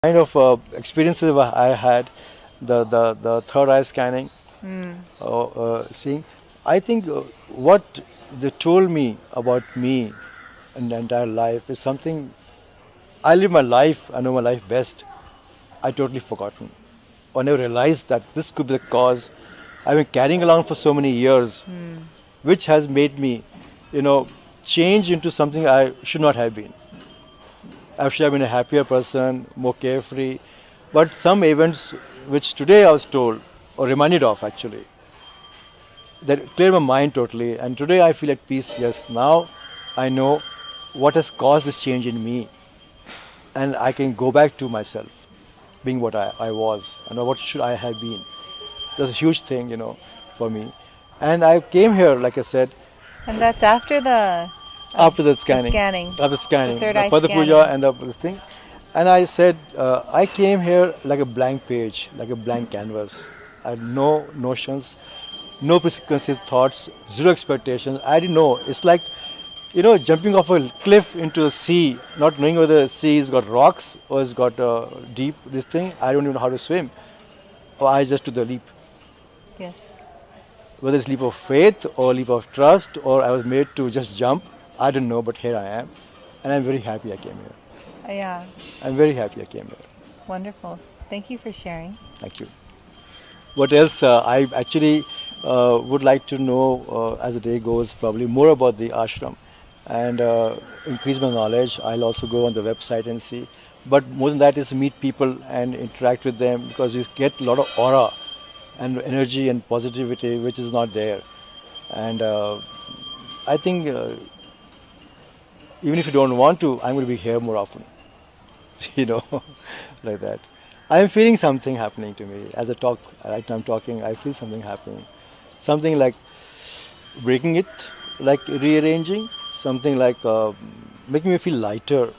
kind of experiences I had, the third eye scanning, seeing, I think what they told me about me and the entire life is something. I live my life, I know my life best. I totally forgotten. I never realized that this could be the cause I've been carrying along for so many years, which has made me, you know, change into something I should not have been. I should have been a happier person, more carefree. But some events which today I was told, or reminded of actually, that cleared my mind totally. And today I feel at peace. Yes, now I know what has caused this change in me. And I can go back to myself, being what I was, and what should I have been. That's a huge thing, for me. And I came here, like I said, And that's after after the the scanning, scanning, after the scanning, third the eye Pada Puja scanning. and the thing. And I said, I came here like a blank page, like a blank canvas. I had no notions, no preconceived thoughts, zero expectations. I didn't know. It's like, jumping off a cliff into the sea, not knowing whether the sea has got rocks or it's got deep, this thing. I don't even know how to swim. Or I just took the leap. Yes. Whether it's leap of faith or leap of trust or I was made to just jump, I don't know, but here I am. And I'm very happy I came here. Yeah. I'm very happy I came here. Wonderful. Thank you for sharing. Thank you. What else? I actually would like to know as the day goes, probably more about the ashram and increase my knowledge. I'll also go on the website and see. But more than that is to meet people and interact with them because you get a lot of aura and energy and positivity which is not there. And I think even if you don't want to, I'm going to be here more often. you know, like that. I'm feeling something happening to me as I talk. Right now I'm talking. I feel something happening, something like breaking it, like rearranging, something like making me feel lighter,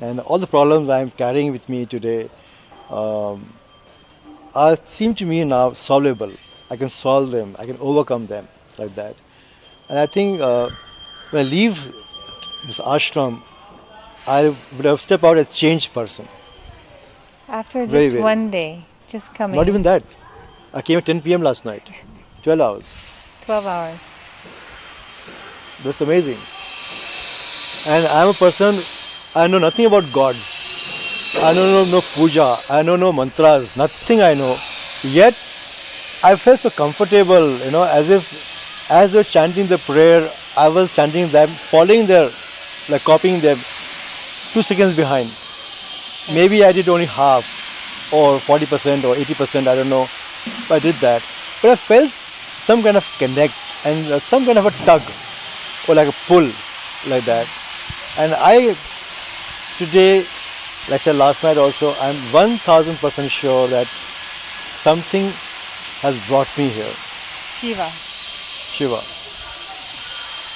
and all the problems I'm carrying with me today um, seem to me now solvable. I can solve them. I can overcome them like that. And I think when I leave this ashram, I would have stepped out as a changed person. After Very, just very. one day, just Not even coming, that. I came at 10 p.m. last night. 12 hours. 12 hours. That's amazing. And I'm a person, I know nothing about God. I know no puja. I know no mantras. Nothing I know. Yet, I felt so comfortable, as if as they were chanting the prayer, I was chanting them, following their, like copying them, 2 seconds behind. Maybe I did only half, or 40% or 80%, I don't know. But I did that. But I felt some kind of connect and some kind of a tug or like a pull like that. And I today, like I said last night also, I'm 1000% sure that something has brought me here. Shiva. Shiva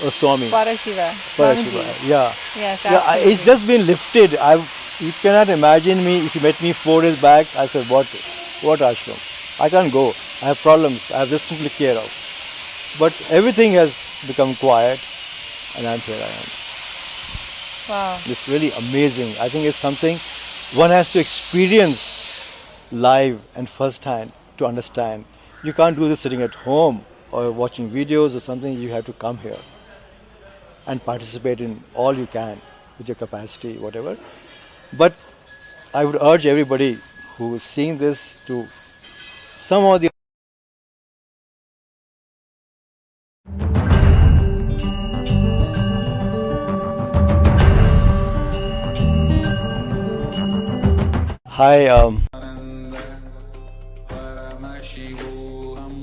or Swami. Parashiva. Parashiva. Swamiji. Yeah. Yes, Yeah, it's absolutely. just been lifted. You cannot imagine me if you met me 4 days back. I said, what ashram? I can't go. I have problems. I have this thing to take care of. But everything has become quiet, and I'm here. I am. Wow. It's really amazing. I think it's something one has to experience live and first hand to understand. You can't do this sitting at home or watching videos or something. You have to come here and participate in all you can with your capacity, whatever. But I would urge everybody who is seeing this to somehow the Hi, Paramashivoham.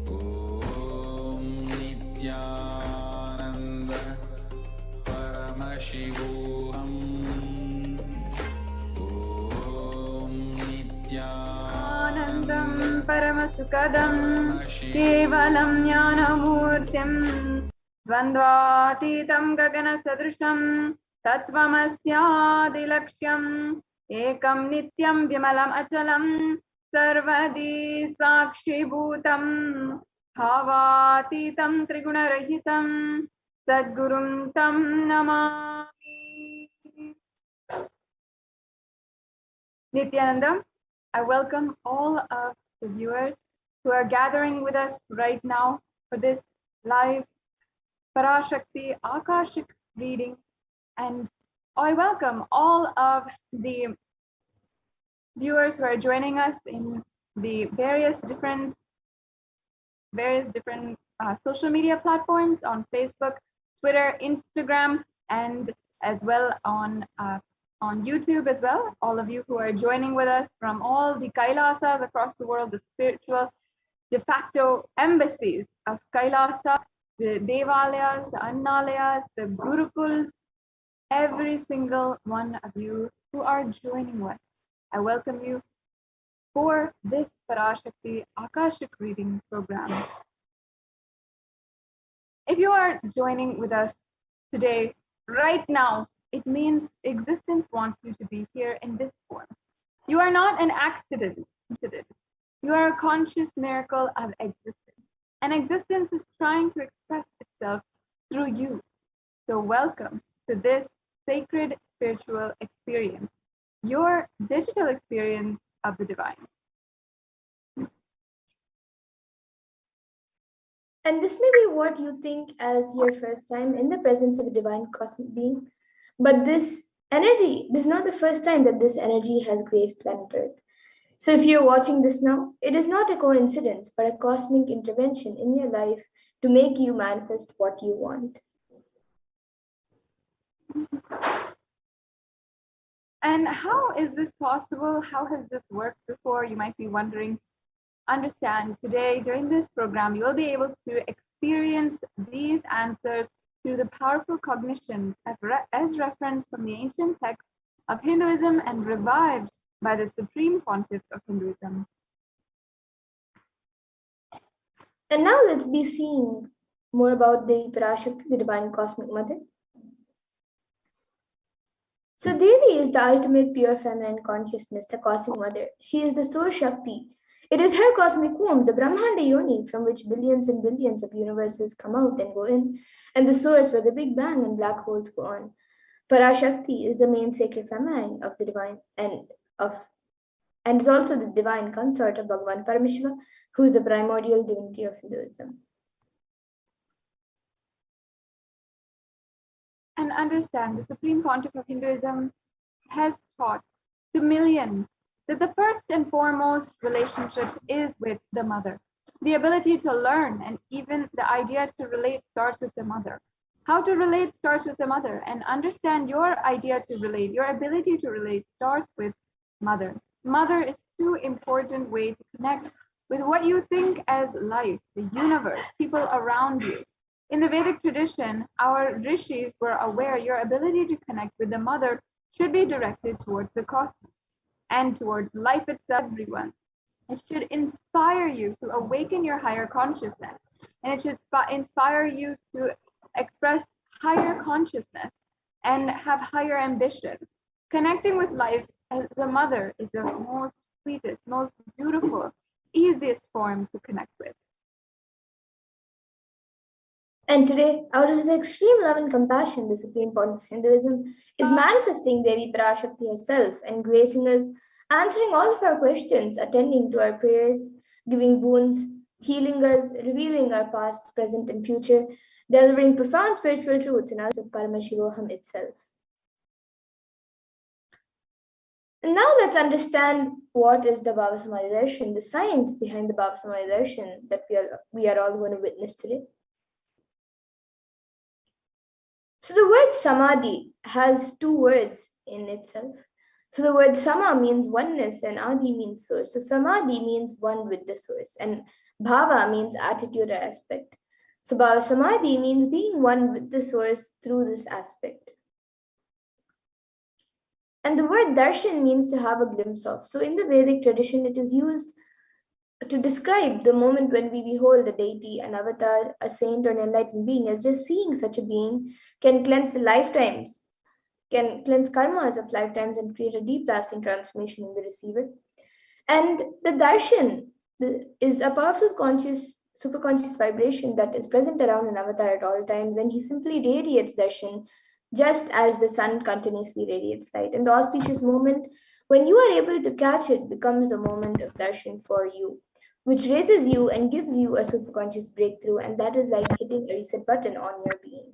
Om Nithyananda Paramashivoham. Om आनन्दं परमसुखदं केवलं ज्ञानमूर्तिं द्वन्द्वातीतं गगनसदृशं तत्त्वमस्यादिलक्ष्यम् एकं नित्यं विमलम् अचलं सर्वदी साक्षिभूतं भावातीतं त्रिगुणरहितं सद्गुरुं तं Namami. Nithyananda, I welcome all of the viewers who are gathering with us right now for this live Parashakti Akashic reading, and I welcome all of the viewers who are joining us in the various different social media platforms on Facebook, Twitter, Instagram, and as well on YouTube as well. All of you who are joining with us from all the Kailasas across the world, the spiritual de facto embassies of Kailasa, the Devalayas, the Annalayas, the Gurukuls, every single one of you who are joining us. I welcome you for this Parashakti Akashic reading program. If you are joining with us today, right now, it means existence wants you to be here in this form. You are not an accident. You are a conscious miracle of existence. And existence is trying to express itself through you. So welcome to this sacred spiritual experience, your digital experience of the divine. And this may be what you think as your first time in the presence of a divine cosmic being. But this is not the first time that this energy has graced planet Earth. So if you're watching this now, it is not a coincidence, but a cosmic intervention in your life to make you manifest what you want. And how is this possible? How has this worked before? You might be wondering. Understand, today during this program, you will be able to experience these answers through the powerful cognitions as referenced from the ancient texts of Hinduism and revived by the Supreme Pontiff of Hinduism. And now let's be seeing more about the Parashakti, the Divine Cosmic Mother. So Devi is the ultimate pure feminine consciousness, the Cosmic Mother. She is the Source Shakti. It is her cosmic womb, the Brahmanda Yoni, from which billions and billions of universes come out and go in, and the source where the Big Bang and black holes go on. Parashakti is the main sacred feminine of the divine and is also the divine consort of Bhagavan Paramashiva, who is the primordial divinity of Hinduism. And understand, the Supreme Pontiff of Hinduism has taught to millions that the first and foremost relationship is with the mother. The ability to learn and even the idea to relate starts with the mother. How to relate starts with the mother, and understand your idea to relate, your ability to relate starts with mother. Mother is too important way to connect with what you think as life, the universe, people around you. In the Vedic tradition, our rishis were aware your ability to connect with the mother should be directed towards the cosmos and towards life itself, everyone. It should inspire you to awaken your higher consciousness, and it should inspire you to express higher consciousness and have higher ambition. Connecting with life as a mother is the most sweetest, most beautiful, easiest form to connect with. And today, out of his extreme love and compassion, the Supreme Pontiff of Hinduism is manifesting Devi Parashakti herself and gracing us, answering all of our questions, attending to our prayers, giving boons, healing us, revealing our past, present, and future, delivering profound spiritual truths in us of Paramashivoham itself. And now let's understand what is the Bhava Samadhi Darshan, the science behind the Bhava Samadhi Darshan that we are all going to witness today. So the word samadhi has two words in itself. So the word sama means oneness and adi means source. So samadhi means one with the source and bhava means attitude or aspect. So bhava samadhi means being one with the source through this aspect. And the word darshan means to have a glimpse of. So in the Vedic tradition, it is used to describe the moment when we behold a deity, an avatar, a saint, or an enlightened being, as just seeing such a being can cleanse the lifetimes, can cleanse karmas of lifetimes and create a deep lasting transformation in the receiver. And the darshan is a powerful conscious, superconscious vibration that is present around an avatar at all times, and he simply radiates darshan just as the sun continuously radiates light. In the auspicious moment When you are able to catch it, becomes a moment of darshan for you, which raises you and gives you a superconscious breakthrough, and that is like hitting a reset button on your being.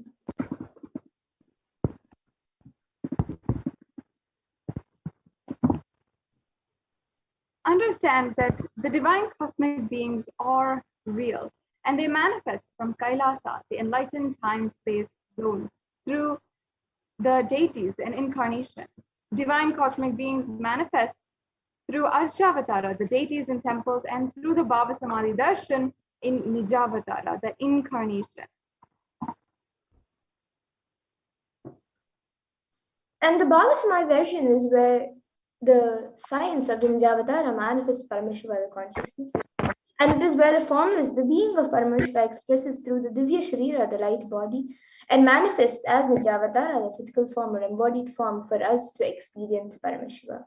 Understand that the divine cosmic beings are real and they manifest from Kailasa, the enlightened time-space zone, through the deities and incarnation. Divine cosmic beings manifest through Archavatara, the deities in temples, and through the Bhava Samadhi Darshan in Nijavatara, the incarnation. And the Bhava Samadhi darshan is where the science of the Nijavatara manifests Paramashiva, the consciousness. And it is where the formless, the being of Paramashiva, expresses through the Divya Sharira, the light body, and manifests as Nijavatara, the physical form or embodied form for us to experience Paramashiva.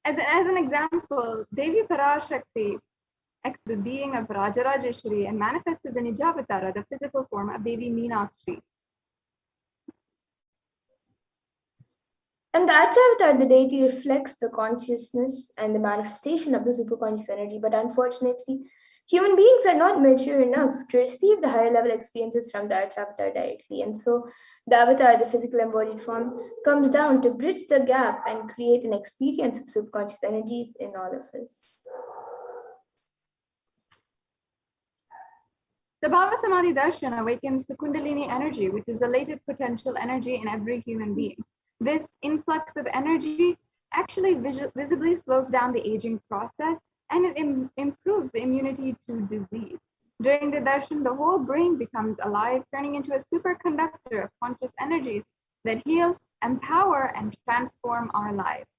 As an example, Devi Parashakti, the being of Rajarajeshwari, and manifested the Nijavatara, the physical form of Devi Meenakshi. And the Archavatar, the deity, reflects the consciousness and the manifestation of the superconscious energy. But unfortunately, human beings are not mature enough to receive the higher level experiences from the Archavatar directly. And so the avatar, the physical embodied form, comes down to bridge the gap and create an experience of subconscious energies in all of us. The Bhava Samadhi Darshan awakens the Kundalini energy, which is the latent potential energy in every human being. This influx of energy actually visibly slows down the aging process and it improves the immunity to disease. During the darshan, the whole brain becomes alive, turning into a superconductor of conscious energies that heal, empower, and transform our lives.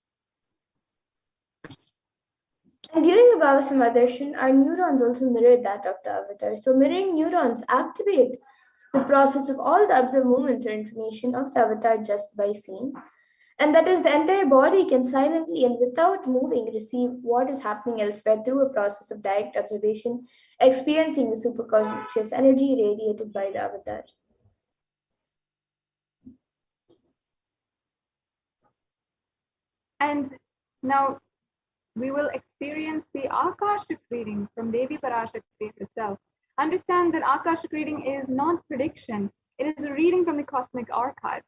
And during the Bhava Samadhi darshan, our neurons also mirror that of the avatar. So mirroring neurons activate the process of all the observed movements or information of the avatar just by seeing. And that is, the entire body can silently and without moving receive what is happening elsewhere through a process of direct observation, experiencing the superconscious energy radiated by the avatar. And now we will experience the Akashic reading from Devi Parashakti herself. Understand that Akashic reading is not prediction, it is a reading from the cosmic archive.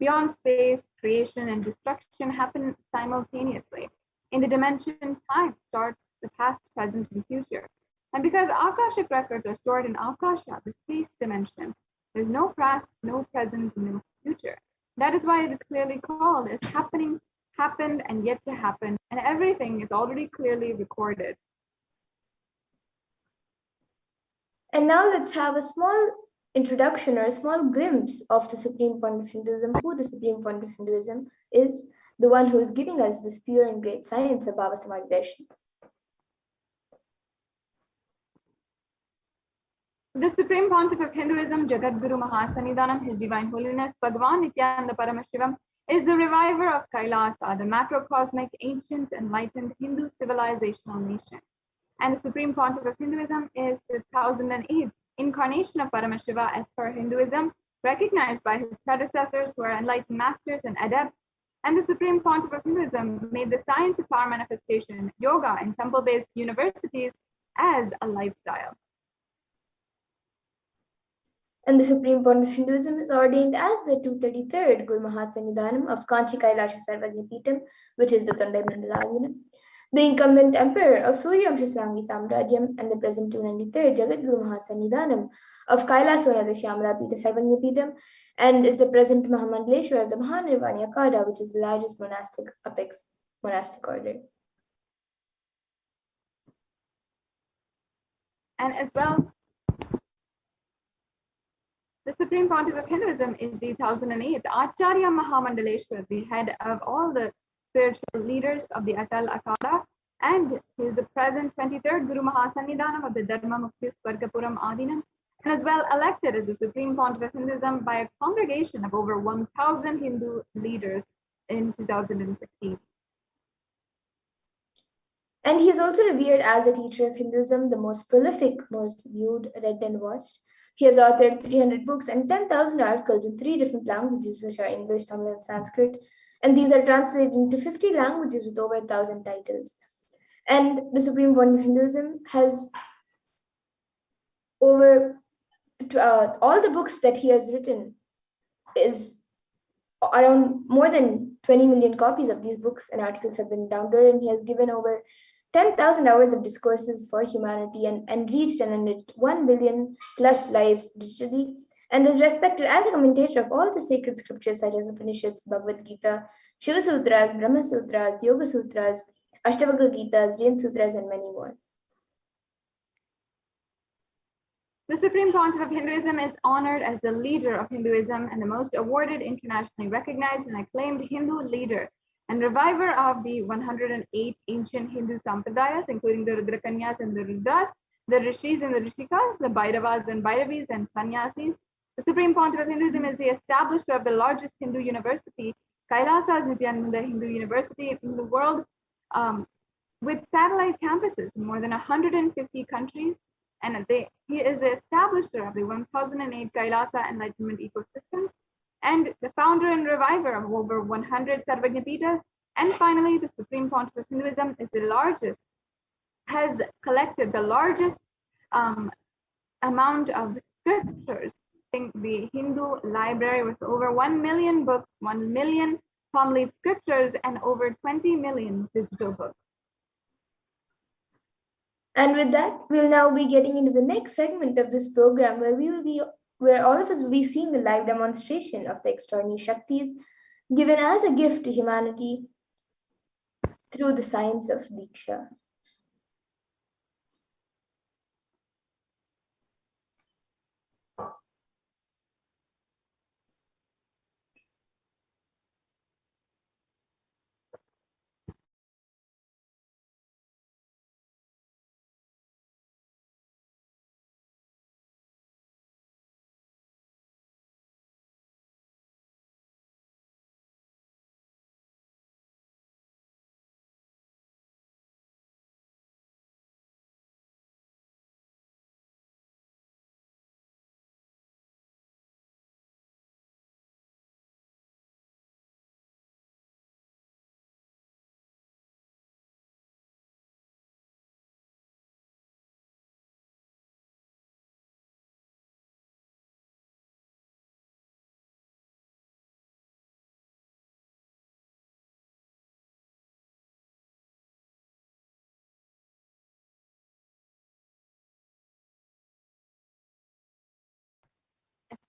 Beyond space, creation and destruction happen simultaneously. In the dimension, time starts the past, present, and future. And because Akashic records are stored in Akasha, the space dimension, there's no past, no present, no future. That is why it is clearly called as happening, happened, and yet to happen, and everything is already clearly recorded. And now let's have a small introduction or a small glimpse of the Supreme Point of Hinduism, who the Supreme Point of Hinduism is, the one who is giving us this pure and great science of Bhava Samadhi darshan. The Supreme Pontiff of Hinduism, Jagadguru Mahasannidhanam, His Divine Holiness, Bhagavan Nithyananda Paramashivam, is the reviver of Kailasa, the macrocosmic, ancient, enlightened Hindu civilizational nation. And the Supreme Pontiff of Hinduism is the 1008th incarnation of Paramashiva as per Hinduism, recognized by his predecessors who are enlightened masters and adepts. And the Supreme Pontiff of Hinduism made the science of power manifestation, yoga, and temple-based universities as a lifestyle. And the Supreme Point of Hinduism is ordained as the 233rd Guru Mahasannidhanam of Kanchi Kailasha Sarvajnapeetham, which is the Tondai Mandalayana, the incumbent emperor of Suryamsha Swangi Samrajyam, and the present 293rd Jagadguru Mahasannidhanam of Kailaswanada Shyamala Sarvajnapeetham, and is the present Mahamandaleshwar of the Mahanirvani Akada, which is the largest monastic apex monastic order. And as well, the Supreme Pontiff of Hinduism is the 1008th Acharya Mahamandaleshwar, the head of all the spiritual leaders of the Atal Akada, and he is the present 23rd Guru Mahasannidhanam of the Dharma Mukti Swargapuram Adinam, and as well elected as the Supreme Pontiff of Hinduism by a congregation of over 1,000 Hindu leaders in 2015. And he is also revered as a teacher of Hinduism, the most prolific, most viewed, read and watched. He has authored 300 books and 10,000 articles in 3 different languages, which are English, Tamil, and Sanskrit. And these are translated into 50 languages with over 1,000 titles. And the Supreme Point of Hinduism has over all the books that he has written is around more than 20 million copies of these books and articles have been downloaded, and he has given over 10,000 hours of discourses for humanity and reached and enriched 1 billion plus lives digitally, and is respected as a commentator of all the sacred scriptures such as Upanishads, Bhagavad Gita, Shiva Sutras, Brahma Sutras, Yoga Sutras, Ashtavakra Gitas, Jain Sutras, and many more. The Supreme Pontiff of Hinduism is honored as the leader of Hinduism and the most awarded, internationally recognized and acclaimed Hindu leader and reviver of the 108 ancient Hindu sampradayas, including the Rudrakanyas and the Rudras, the Rishis and the Rishikas, the Bhairavas and Bhairavis, and Sannyasis. The Supreme Pontiff of Hinduism is the establisher of the largest Hindu university, HDH Nithyananda Hindu University in the world, with satellite campuses in more than 150 countries. And he is the establisher of the 1008 Kailasa enlightenment ecosystems, and the founder and reviver of over 100 Sarvajnapitas. And finally, the Supreme Pontiff of Hinduism is the largest, has collected the largest amount of scriptures in the Hindu library with over 1 million books, 1 million palm leaf scriptures, and over 20 million digital books. And with that, we'll now be getting into the next segment of this program where all of us will be seeing a live demonstration of the extraordinary Shaktis given as a gift to humanity through the science of Diksha.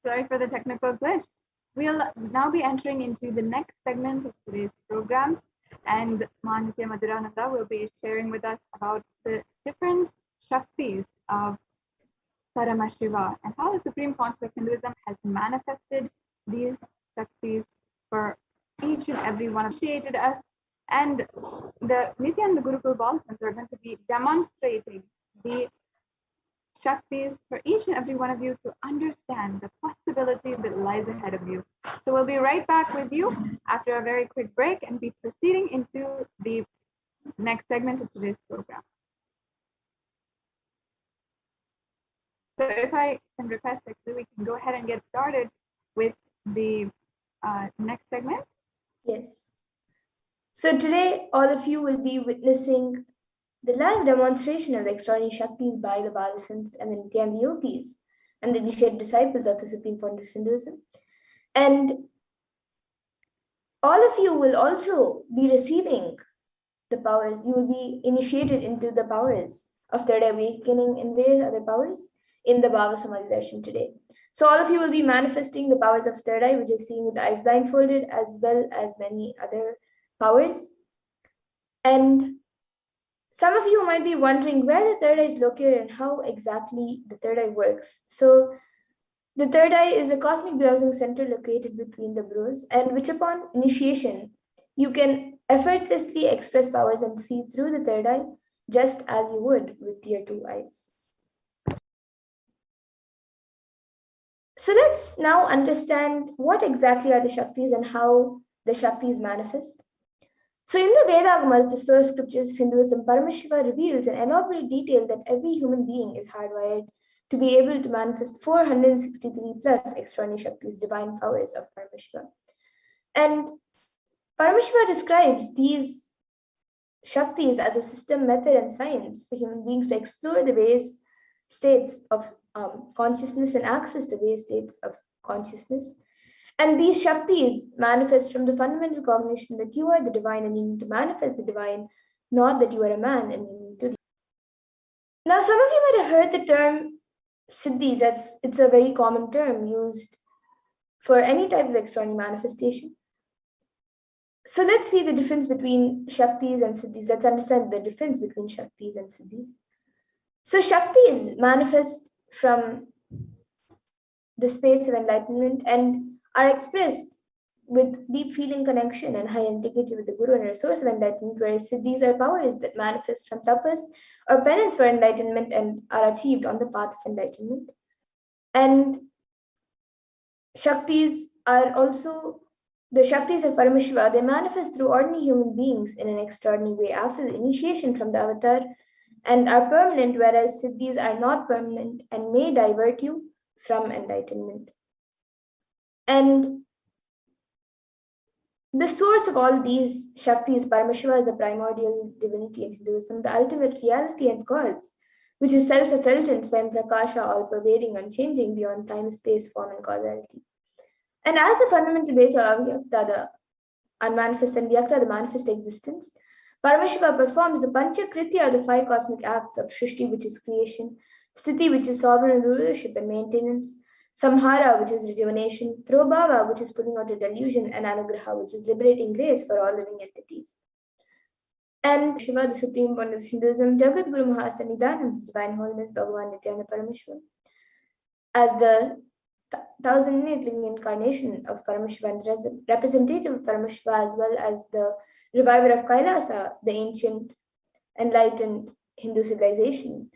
Sorry for the technical glitch. We'll now be entering into the next segment of today's program, and Manitya Madhurananda will be sharing with us about the different Shaktis of Paramashiva and how the Supreme Pontiff of Hinduism has manifested these Shaktis for each and every one appreciated us. And the Nithyananda Gurukul Ball Center are going to be demonstrating the Shaktis for each and every one of you to understand the possibility that lies ahead of you. So we'll be right back with you after a very quick break and be proceeding into the next segment of today's program. So if I can request, actually, we can go ahead and get started with the next segment. Yes. So today, all of you will be witnessing the live demonstration of the extraordinary Shaktis by the Bhadasins and the Nityananda Yogis and the initiated disciples of the Supreme Pontiff of Hinduism. And all of you will also be receiving the powers. You will be initiated into the powers of Third Eye Awakening and various other powers in the Bhava Samadhi Darshan today. So all of you will be manifesting the powers of Third Eye, which is seeing with the eyes blindfolded, as well as many other powers. And some of you might be wondering where the third eye is located and how exactly the third eye works. So the third eye is a cosmic browsing center located between the brows, and which upon initiation, you can effortlessly express powers and see through the third eye, just as you would with your 2 eyes. So let's now understand what exactly are the Shaktis and how the Shaktis manifest. So in the Vedagamas, the source scriptures of Hinduism, Paramashiva reveals in elaborate detail that every human being is hardwired to be able to manifest 463 plus extraordinary Shaktis, divine powers of Paramashiva. And Paramashiva describes these Shaktis as a system, method, and science for human beings to explore the various states of consciousness and access to various states of consciousness. And these Shaktis manifest from the fundamental cognition that you are the divine and you need to manifest the divine, not that you are a man and you need to. Now, some of you might have heard the term Siddhis. It's a very common term used for any type of extraordinary manifestation. So let's see the difference between Shaktis and Siddhis. Let's understand the difference between Shaktis and Siddhis. So Shaktis manifest from the space of enlightenment and are expressed with deep feeling connection and high integrity with the Guru and a source of enlightenment, whereas Siddhis are powers that manifest from tapas or penance for enlightenment and are achieved on the path of enlightenment. And Shaktis are also the Shaktis of Paramashiva. They manifest through ordinary human beings in an extraordinary way after the initiation from the avatar and are permanent, whereas Siddhis are not permanent and may divert you from enlightenment. And the source of all these Shaktis, Paramashiva, is the primordial divinity in Hinduism, the ultimate reality and cause, which is self-effulgent, Swayam Prakasha, all-pervading, unchanging beyond time, space, form, and causality. And as the fundamental base of Avyakta, the unmanifest, and Vyakta, the manifest existence, Paramashiva performs the Panchakritya, or the 5 cosmic acts of Shrishti, which is creation, Sthiti, which is sovereign rulership and maintenance, Samhara, which is rejuvenation, Throbhava, which is putting out a delusion, and Anugraha, which is liberating grace for all living entities. And Shiva, the supreme point of Hinduism, Jagat Guru Mahasannidhanam, His Divine Holiness Bhagavan Nithyananda Paramashivam, as the 1008 living incarnation of Paramashiva and representative of Paramashiva, as well as the reviver of Kailasa, the ancient enlightened Hindu civilization,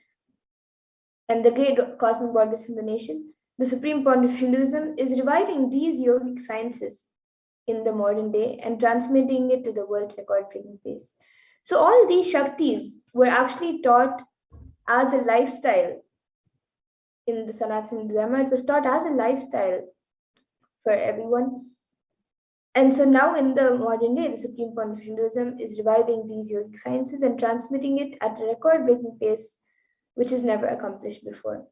and the great cosmic goddess in the nation. The supreme point of Hinduism is reviving these yogic sciences in the modern day and transmitting it to the world record-breaking pace. So all these Shaktis were actually taught as a lifestyle in the Sanatana Dharma. It was taught as a lifestyle for everyone. And so now in the modern day, the supreme point of Hinduism is reviving these yogic sciences and transmitting it at a record-breaking pace, which is never accomplished before.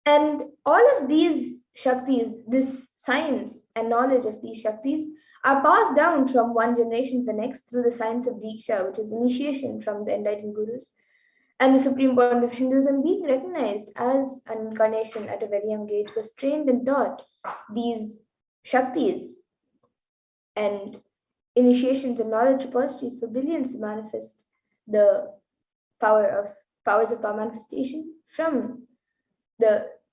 And all of these Shaktis, this science and knowledge of these Shaktis, are passed down from one generation to the next through the science of Diksha, which is initiation from the enlightened gurus. And the supreme point of Hinduism, being recognized as an incarnation at a very young age, was trained and taught these Shaktis and initiations and knowledge repositories for billions to manifest the powers of power manifestation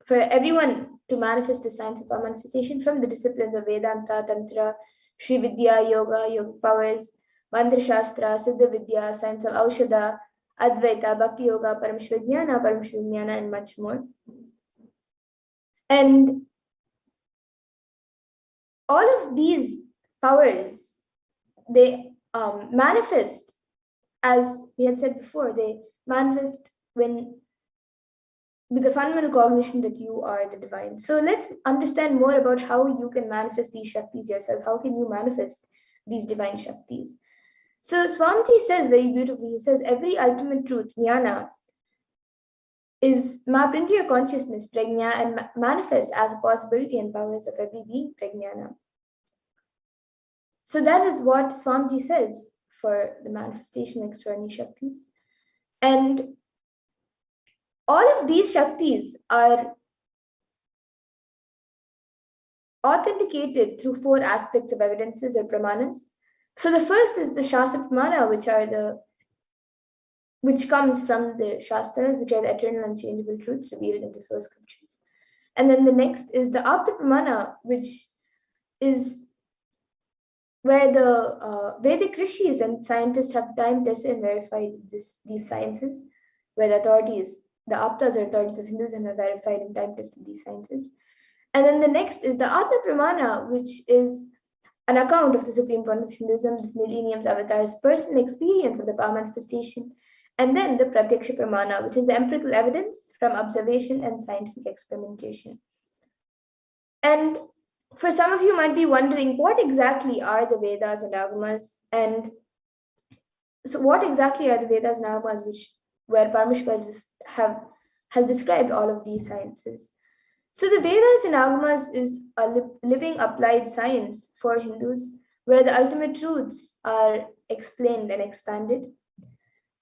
for everyone to manifest the science of power manifestation from the disciplines of Vedanta, Tantra, Sri Vidya, Yoga, Yogic powers, Mantra Shastra, Siddha Vidya, science of Aushadha, Advaita, Bhakti Yoga, Paramashivajnana, and much more. And all of these powers, they manifest, as we had said before, they manifest with the fundamental cognition that you are the divine. So let's understand more about how you can manifest these Shaktis yourself. How can you manifest these divine Shaktis? So Swamiji says very beautifully, he says, every ultimate truth, jnana, is mapped into your consciousness, prajna, and manifests as a possibility and powers of every being, prajnana. So that is what Swamiji says for the manifestation of extraordinary Shaktis. And all of these Shaktis are authenticated through 4 aspects of evidences or pramanas. So the first is the Shastra Pramana, which comes from the Shastras, which are the eternal unchangeable truths revealed in the source scriptures. And then the next is the Apta Pramana, which is where the Vedic rishis and scientists have time tested and verified these sciences, where the authorities, the Aptas or authorities of Hinduism, have verified and time tested these sciences. And then the next is the Atma Pramana, which is an account of the supreme point of Hinduism, this millennium's avatar's personal experience of the power manifestation And then the Pratyaksha Pramana, which is the empirical evidence from observation and scientific experimentation. And for some of you might be wondering, what exactly are the Vedas and Agamas? And so what exactly are the Vedas and Agamas, where Paramashiva has described all of these sciences? So the Vedas and Agamas is a living applied science for Hindus, where the ultimate truths are explained and expanded.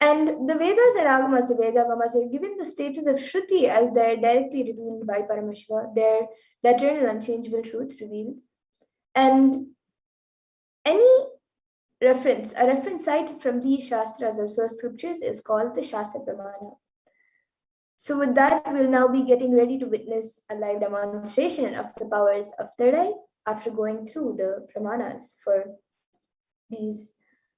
And the Vedas and Agamas, the Vedagamas, are given the status of Shruti as they're directly revealed by Paramashiva. They're the eternal unchangeable truths revealed. And any a reference cited from these Shastras or source scriptures is called the Shastra Pramana. So with that, we'll now be getting ready to witness a live demonstration of the powers of third eye after going through the Pramanas for these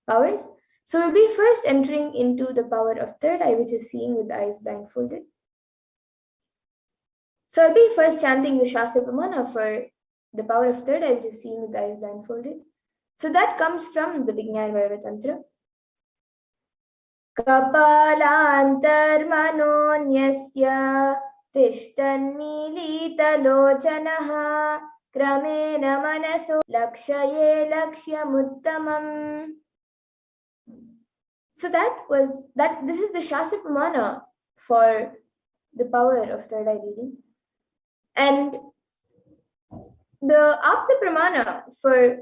powers. So we'll be first entering into the power of third eye, which is seeing with the eyes blindfolded. So I'll be first chanting the Shastra Pramana for the power of third eye, which is seeing with the eyes blindfolded. So that comes from the Vijnana Vairava Tantra. Kapalantarmanonyasya tishtanmilitalochanaha kramena manaso lakshaye lakshyamuttamam. So this is the Shastra Pramana for the power of third eye reading. And the Apta Pramana for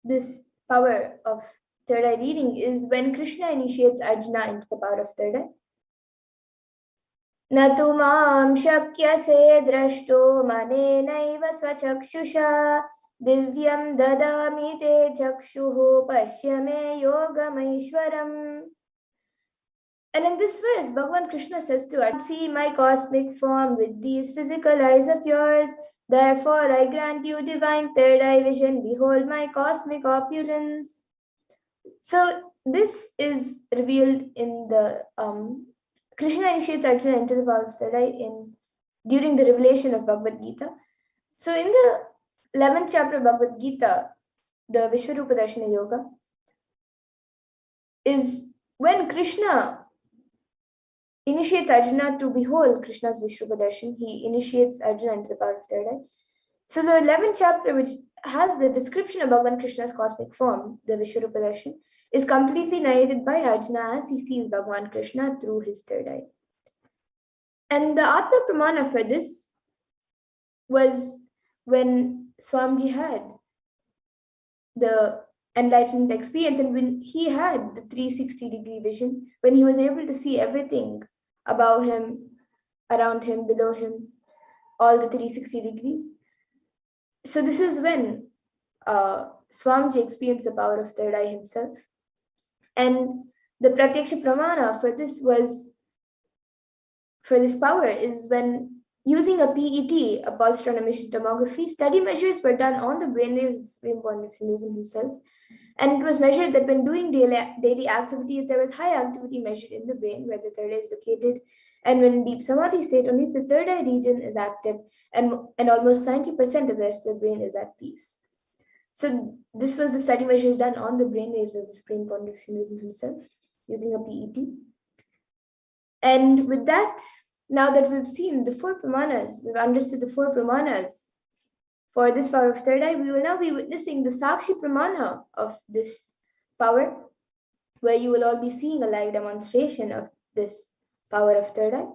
this power of third eye reading is when Krishna initiates Arjuna into the power of third eye. Natu mam shakyase drashto manenaiva swachakshusha divyam dadami te chakshuhu pashyame yogamaishwaram. And in this verse, Bhagavan Krishna says to Arjuna, see my cosmic form with these physical eyes of yours. Therefore, I grant you divine third eye vision. Behold my cosmic opulence. So this is revealed in the Krishna initiates Arjuna into the power of third eye during the revelation of Bhagavad Gita. So in the 11th chapter of Bhagavad Gita, the Vishwarupa Darshana Yoga is when Krishna initiates Arjuna to behold Krishna's Vishwarupa Darshan. He initiates Arjuna into the power of third eye. So the 11th chapter, which has the description of Bhagavan Krishna's cosmic form, the Vishwarupa Darshan, is completely narrated by Arjuna as he sees Bhagavan Krishna through his third eye. And the Atma Pramana for this was when Swamiji had the enlightenment experience, and when he had the 360-degree vision, when he was able to see everything above him, around him, below him, all the 360 degrees. So this is when Swamiji experienced the power of third eye himself. And the Pratyaksha Pramana for this power is when using a PET, a positron emission tomography, study measures were done on the brainwaves of the Supreme Pontiff himself. And it was measured that when doing daily activities, there was high activity measured in the brain where the third eye is located. And when in deep samadhi state, only the third eye region is active, and almost 90% of the rest of the brain is at peace. So this was the study measures done on the brainwaves of the Supreme Pontiff himself using a PET. And with that, now that we've seen the 4 Pramanas, we've understood the 4 Pramanas for this power of third eye, we will now be witnessing the Sakshi Pramana of this power, where you will all be seeing a live demonstration of this power of third eye.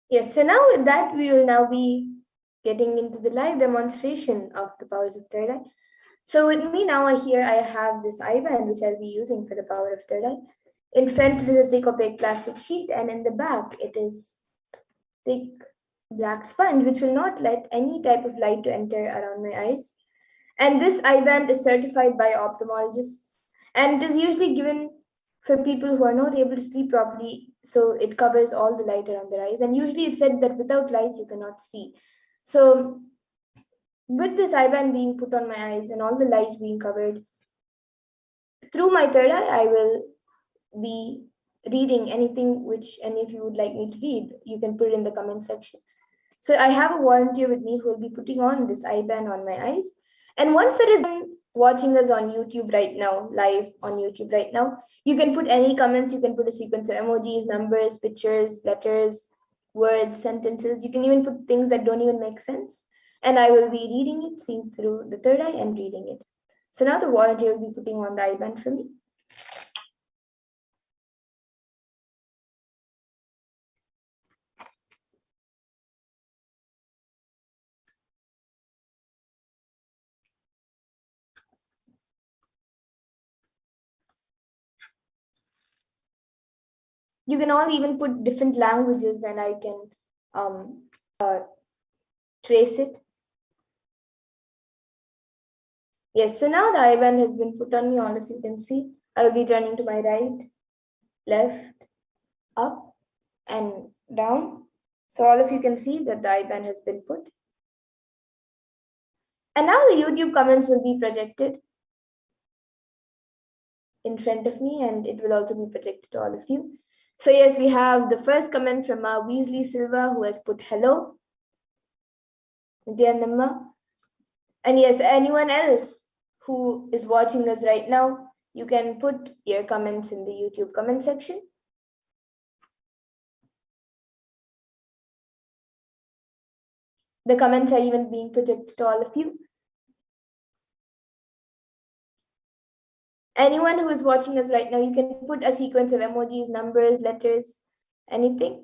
Yes, so now with that, we will now be getting into the live demonstration of the powers of third eye. So with me now here, I have this eye band, which I'll be using for the power of third eye. In front, it is a thick opaque plastic sheet, and in the back, it is thick black sponge, which will not let any type of light to enter around my eyes. And this eye band is certified by ophthalmologists, and it is usually given for people who are not able to sleep properly, so it covers all the light around their eyes. And usually it's said that without light you cannot see. So with this eye band being put on my eyes and all the light being covered through my third eye, I will be reading anything which any of you would like me to read. You can put it in the comment section. So I have a volunteer with me who will be putting on this eye band on my eyes. And once that is done, watching us on YouTube right now, live on YouTube right now, you can put any comments. You can put a sequence of emojis, numbers, pictures, letters, words, sentences. You can even put things that don't even make sense. And I will be reading it, seeing through the third eye and reading it. So now the volunteer will be putting on the eye band for me. You can all even put different languages and I can trace it. Yes, so now the eye band has been put on me, all of you can see. I will be turning to my right, left, up, and down. So all of you can see that the eye band has been put. And now the YouTube comments will be projected in front of me, and it will also be projected to all of you. So yes, we have the first comment from Weasley Silva, who has put hello. Nithyananda. And yes, anyone else who is watching us right now, you can put your comments in the YouTube comment section. The comments are even being projected to all of you. Anyone who is watching us right now, you can put a sequence of emojis, numbers, letters, anything.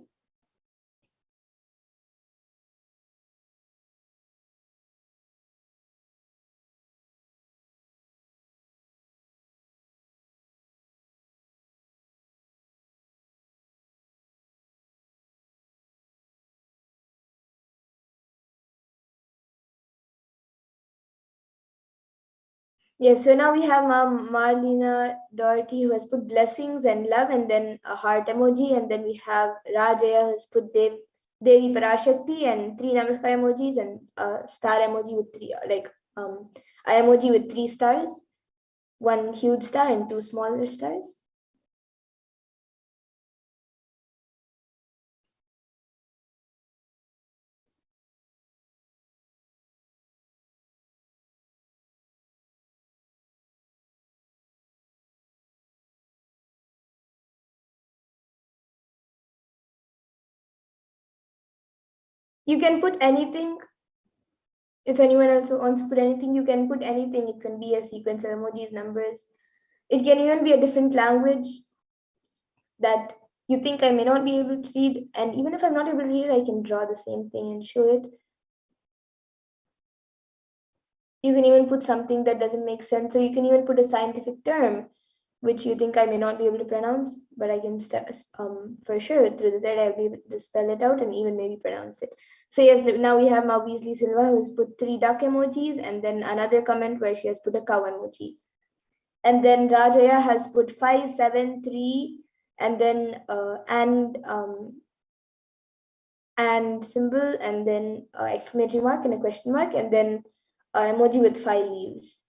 Yes, so now we have Marlena Dorothy who has put blessings and love and then a heart emoji. And then we have Rajaya who has put Devi Parashakti and 3 Namaskar emojis and a star emoji with 3, a emoji with 3 stars, 1 huge star and 2 smaller stars. You can put anything. If anyone also wants to put anything, you can put anything. It can be a sequence of emojis, numbers. It can even be a different language that you think I may not be able to read. And even if I'm not able to read, I can draw the same thing and show it. You can even put something that doesn't make sense. So you can even put a scientific term, which you think I may not be able to pronounce, but I can for sure through the third I'll be able to spell it out and even maybe pronounce it. So yes, now we have Weasley Silva who's put 3 duck emojis and then another comment where she has put a cow emoji. And then Rajaya has put 5, 7, 3, and then and symbol, and then exclamatory mark and a question mark, and then emoji with 5 leaves.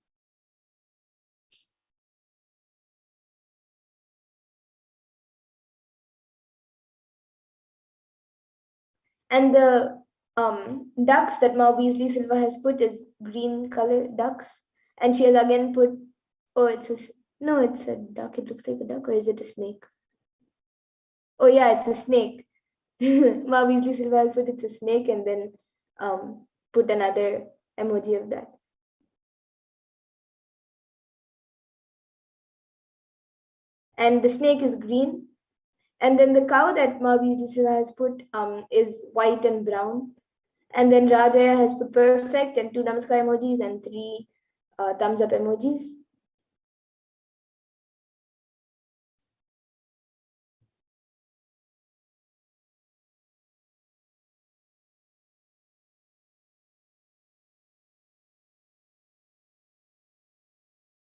And the ducks that Weasley Silva has put is green color ducks. And she has again put, oh, it's a duck. It looks like a duck, or is it a snake? Oh yeah, it's a snake. Weasley Silva has put it's a snake and then put another emoji of that. And the snake is green. And then the cow that Ma Weasley has put is white and brown. And then Rajaya has put perfect and 2 namaskar emojis and 3 thumbs up emojis.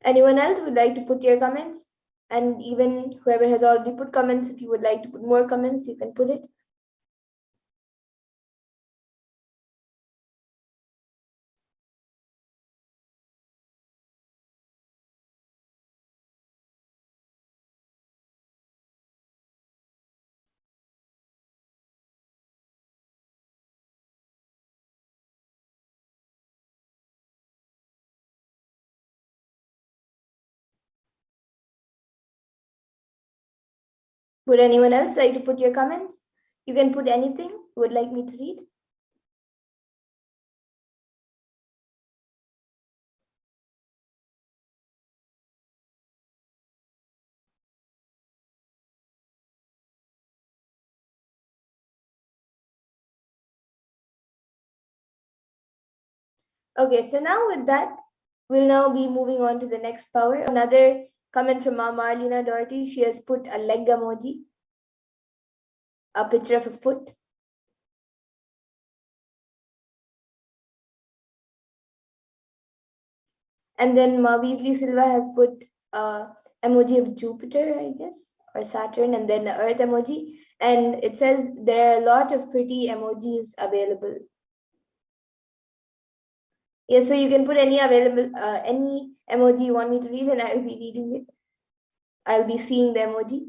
Anyone else would like to put your comments? And even whoever has already put comments, if you would like to put more comments, you can put it. Would anyone else like to put your comments? You can put anything you would like me to read. Okay, so now with that, we'll now be moving on to the next power. Another comment from Marlena Doherty. She has put a leg emoji, a picture of a foot. And then Ma Weasley Silva has put emoji of Jupiter, I guess, or Saturn, and then the Earth emoji. And it says there are a lot of pretty emojis available. Yeah, so you can put any any emoji you want me to read, and I will be reading it. I'll be seeing the emoji.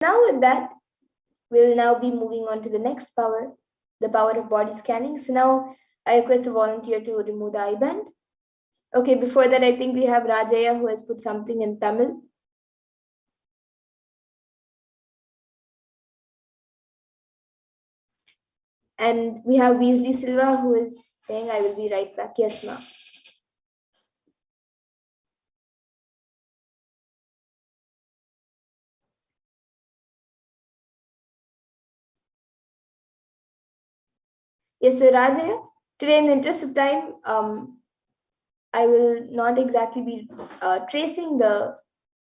Now with that, we'll now be moving on to the next power, the power of body scanning. So now I request a volunteer to remove the eye band. Okay, before that, I think we have Rajaya who has put something in Tamil. And we have Weasley Silva who is saying, I will be right back. Yes, ma'am. Yes, so Rajaya, today in the interest of time, I will not exactly be tracing the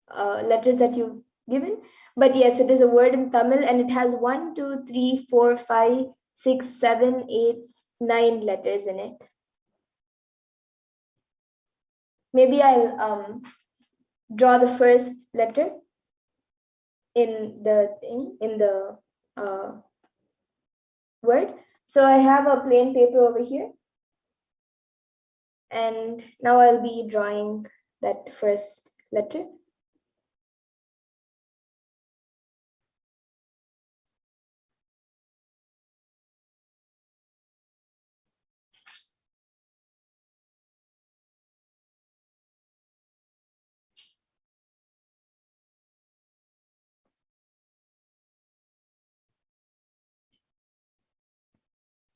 letters that you've given, but yes, it is a word in Tamil and it has 1, 2, 3, 4, 5, 6, 7, 8, 9 letters in it. Maybe I'll draw the first letter in the thing, in the word. So I have a plain paper over here. And now I'll be drawing that first letter.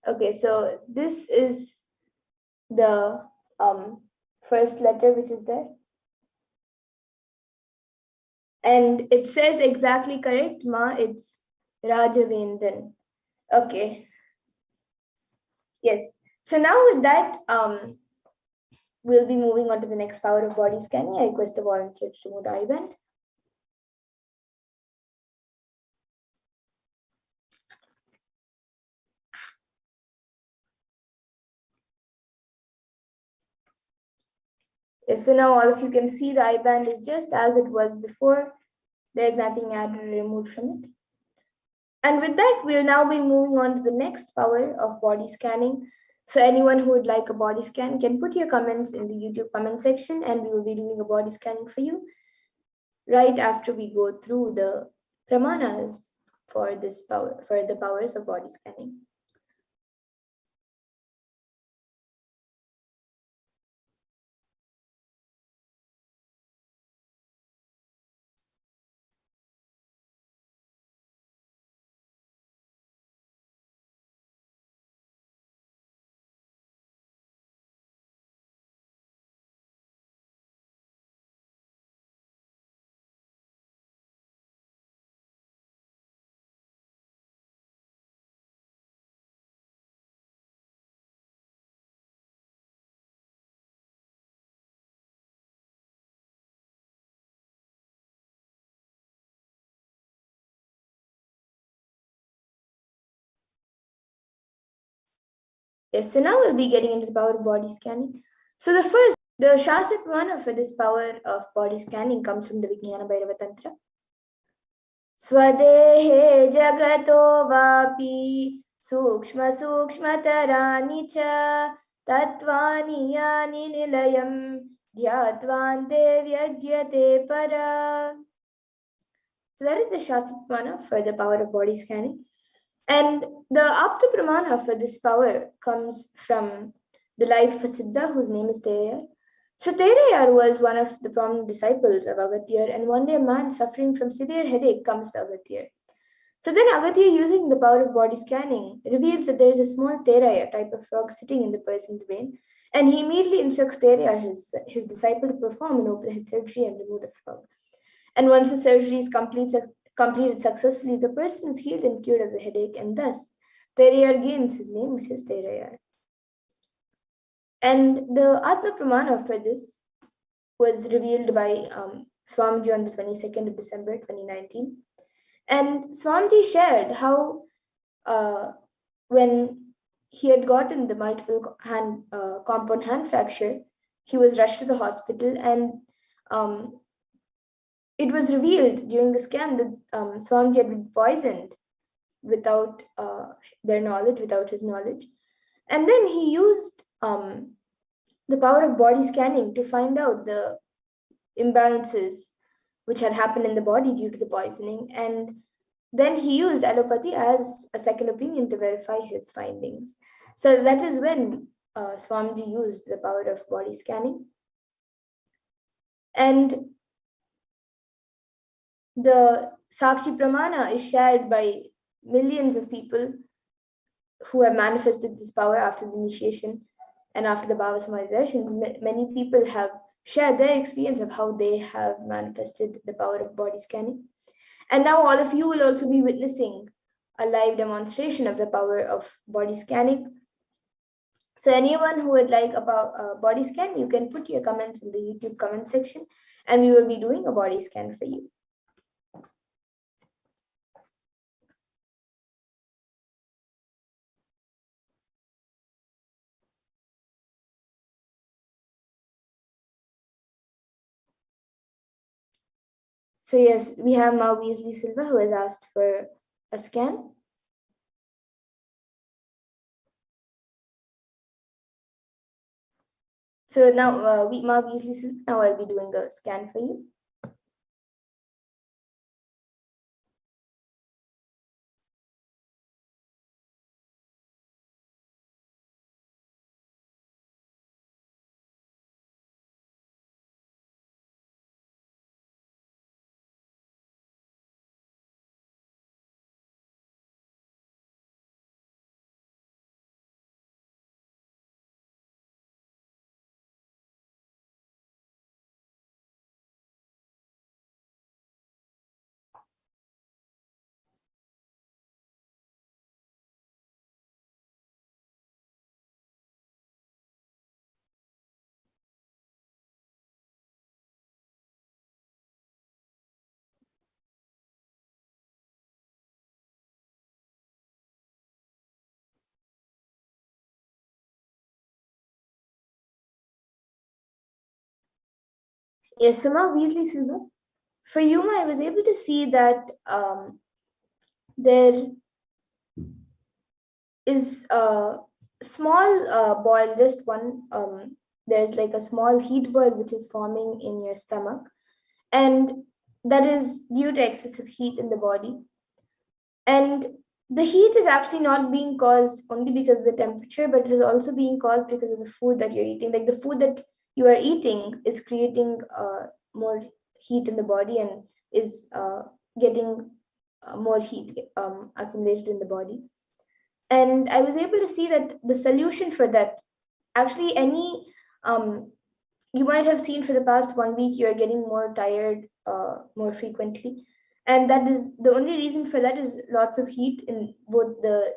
Okay, so this is the first letter which is there. And it says exactly correct, Ma, it's Rajavendan. Okay. Yes. So now with that, we'll be moving on to the next power of body scanning. I request the volunteer to remove the eye band. Yes, so now all of you can see the eye band is just as it was before. There's nothing added or removed from it. And with that, we'll now be moving on to the next power of body scanning. So anyone who would like a body scan can put your comments in the YouTube comment section and we will be doing a body scanning for you right after we go through the pramanas for this power, for the powers of body scanning. Yes, so now we'll be getting into the power of body scanning. So the Shastra Pramana for this power of body scanning comes from the Vijnana Bhairava Tantra. Swadehe jagato vapi sukshma sukshmatarani cha tatvani yani nilayam dhyatvante vyajyate para. So that is the Shastra Pramana for the power of body scanning. And the Apta Pramana for this power comes from the life of a Siddha whose name is Terayar. So Terayar was one of the prominent disciples of Agatyar, and one day a man suffering from severe headache comes to Agatyar. So then Agatyar, using the power of body scanning, reveals that there is a small Teraya type of frog sitting in the person's brain, and he immediately instructs Terayar, his disciple, to perform an open head surgery and remove the frog. And once the surgery is completed successfully, the person is healed and cured of the headache, and thus Terayar gains his name, which is Terayar. And the Atma Pramana for this was revealed by Swamiji on the 22nd of December 2019. And Swamiji shared how when he had gotten the multiple compound hand fracture, he was rushed to the hospital, and it was revealed during the scan that Swamiji had been poisoned without their knowledge, without his knowledge. And then he used the power of body scanning to find out the imbalances which had happened in the body due to the poisoning. And then he used allopathy as a second opinion to verify his findings. So that is when Swamiji used the power of body scanning. And the Sakshi Pramana is shared by millions of people who have manifested this power after the initiation and after the Bhava Samadhi darshan. Many people have shared their experience of how they have manifested the power of body scanning. And now all of you will also be witnessing a live demonstration of the power of body scanning. So anyone who would like a body scan, you can put your comments in the YouTube comment section, and we will be doing a body scan for you. So yes, we have Ma Weasley Silva who has asked for a scan. So now, Ma Weasley Silva, now I'll be doing a scan for you. Yes, so Ma Weasley Silva, for you, I was able to see that there is a small boil, just one, there's like a small heat boil which is forming in your stomach, and that is due to excessive heat in the body. And the heat is actually not being caused only because of the temperature, but it is also being caused because of the food that you're eating. Like the food that you are eating is creating more heat in the body and is getting more heat accumulated in the body. And I was able to see that the solution for that, actually any, you might have seen for the past 1 week, you are getting more tired more frequently. And that is the only reason for that is lots of heat in both the,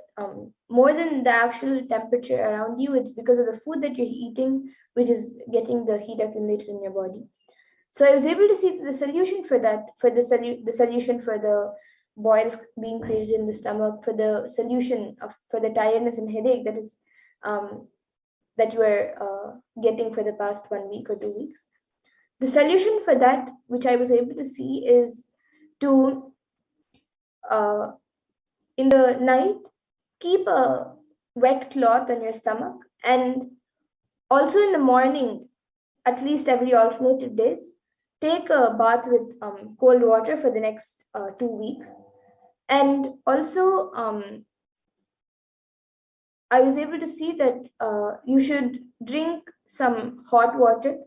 more than the actual temperature around you, it's because of the food that you're eating, which is getting the heat accumulated in your body. So I was able to see the solution for that, for the solution for the boils being created in the stomach, for the solution of for the tiredness and headache that is that you were getting for the past 1 week or 2 weeks. The solution for that, which I was able to see, is to in the night keep a wet cloth on your stomach, and also in the morning, at least every alternative days, take a bath with cold water for the next 2 weeks. And also, I was able to see that you should drink some hot water,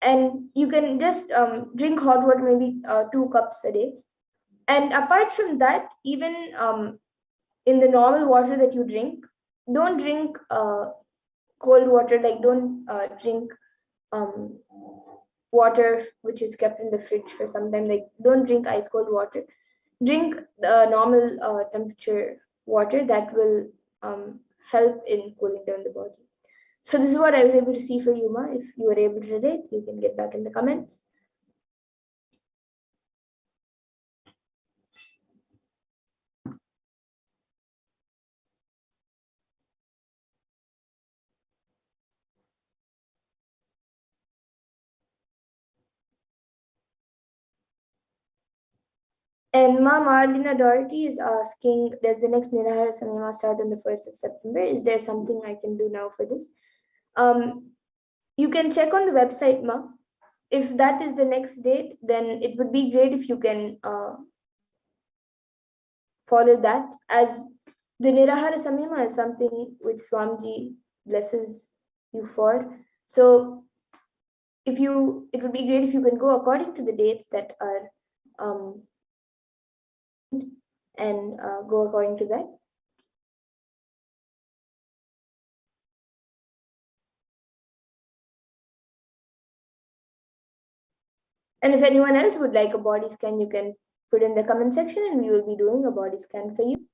and you can just drink hot water, maybe 2 cups a day. And apart from that, even in the normal water that you drink, don't drink cold water, like don't drink water which is kept in the fridge for some time, like don't drink ice cold water. Drink the normal temperature water that will help in cooling down the body. So this is what I was able to see for you, Ma. If you were able to relate, you can get back in the comments. And Ma Marlena Doherty is asking, does the next Nirahara Samyama start on the 1st of September? Is there something I can do now for this? You can check on the website, Ma. If that is the next date, then it would be great if you can follow that, as the Nirahara Samyama is something which Swamiji blesses you for. So it would be great if you can go according to the dates that are and go according to that. And if anyone else would like a body scan, you can put in the comment section and we will be doing a body scan for you.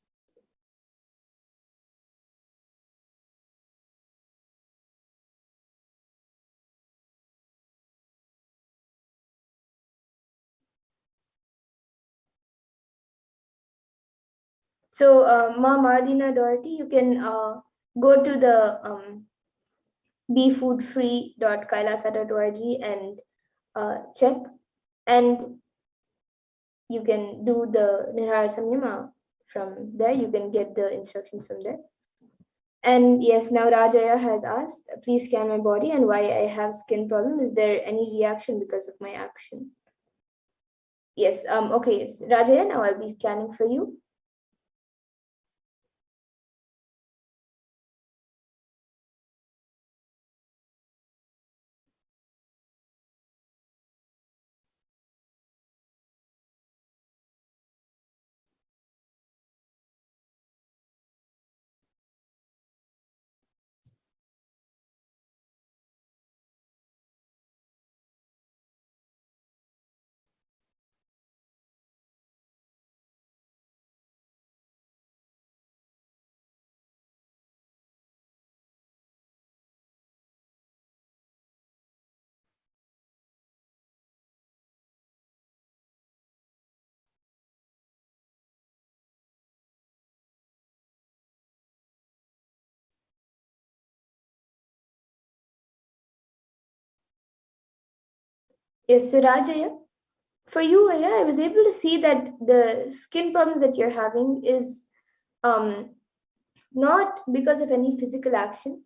So Ma Marlena Doherty, you can go to the befoodfree.kailasata.org and check, and you can do the Nirahara Samyama from there. You can get the instructions from there. And yes, now Rajaya has asked, please scan my body and why I have skin problem. Is there any reaction because of my action? Yes, okay, yes. Rajaya, now I'll be scanning for you. Yes, so Rajaya, for you, I was able to see that the skin problems that you're having is not because of any physical action,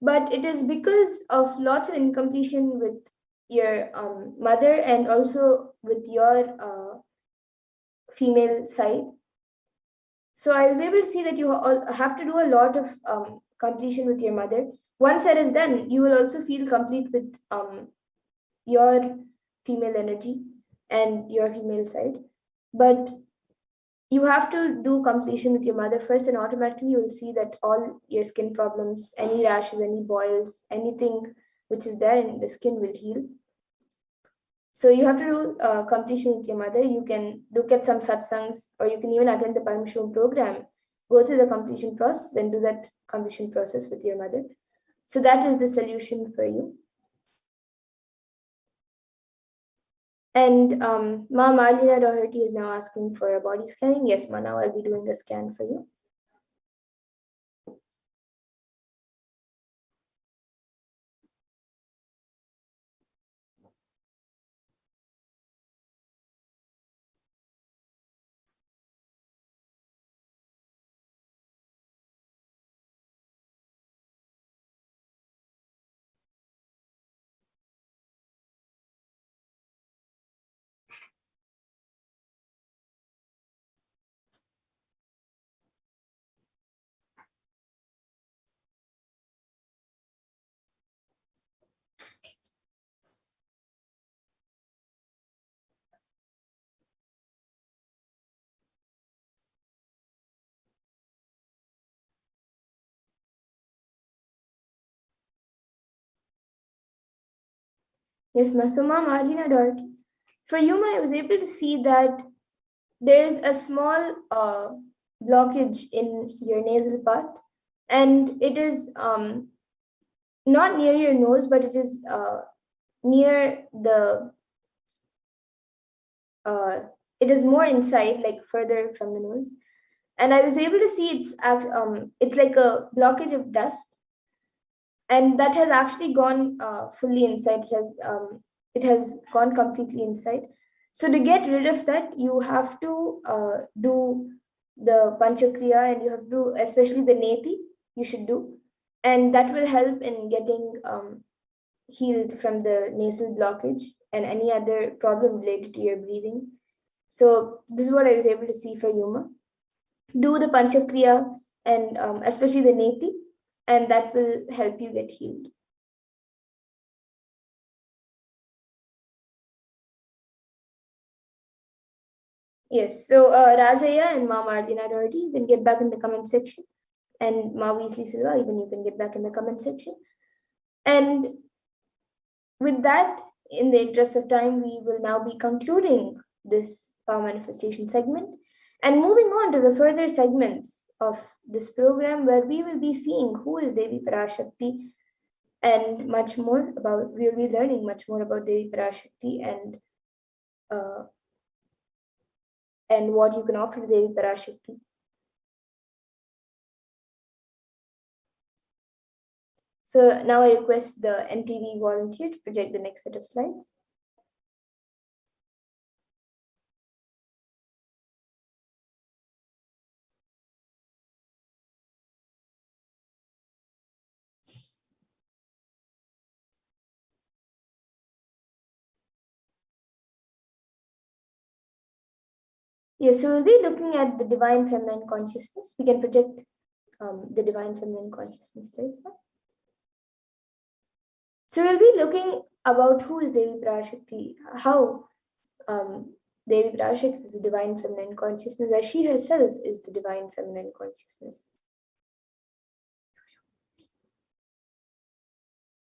but it is because of lots of incompletion with your mother and also with your female side. So I was able to see that you have to do a lot of completion with your mother. Once that is done, you will also feel complete with your female energy and your female side. But you have to do completion with your mother first, and automatically you will see that all your skin problems, any rashes, any boils, anything which is there in the skin will heal. So you have to do completion with your mother. You can look at some satsangs, or you can even attend the Paramashivoham program, go through the completion process, then do that completion process with your mother. So that is the solution for you. And Ma Marlena Doherty is now asking for a body scanning. Yes, Ma, now I'll be doing a scan for you. Yes, Masuma, Marlena, Dorothy. For Yuma, I was able to see that there's a small blockage in your nasal path, and it is not near your nose, but it is near the it is more inside, like further from the nose. And I was able to see it's like a blockage of dust, and that has actually gone fully inside. It has gone completely inside. So to get rid of that, you have to do the panchakriya, and you have to, especially the neti, you should do, and that will help in getting healed from the nasal blockage and any other problem related to your breathing. So this is what I was able to see for Yuma. Do the panchakriya and especially the neti, and that will help you get healed. Yes, so Rajaya and Ma Mardina Doherty, you can get back in the comment section. And Ma Weasley Silva, even you can get back in the comment section. And with that, in the interest of time, we will now be concluding this power manifestation segment and moving on to the further segments of this program, where we will be seeing who is Devi Parashakti and much more about, we will be learning much more about Devi Parashakti and what you can offer to Devi Parashakti. So now I request the NTV volunteer to project the next set of slides. Yes, so we'll be looking at the divine feminine consciousness. We can project the divine feminine consciousness slides now. So we'll be looking about who is Devi Parashakti, how Devi Parashakti is the divine feminine consciousness, as she herself is the divine feminine consciousness.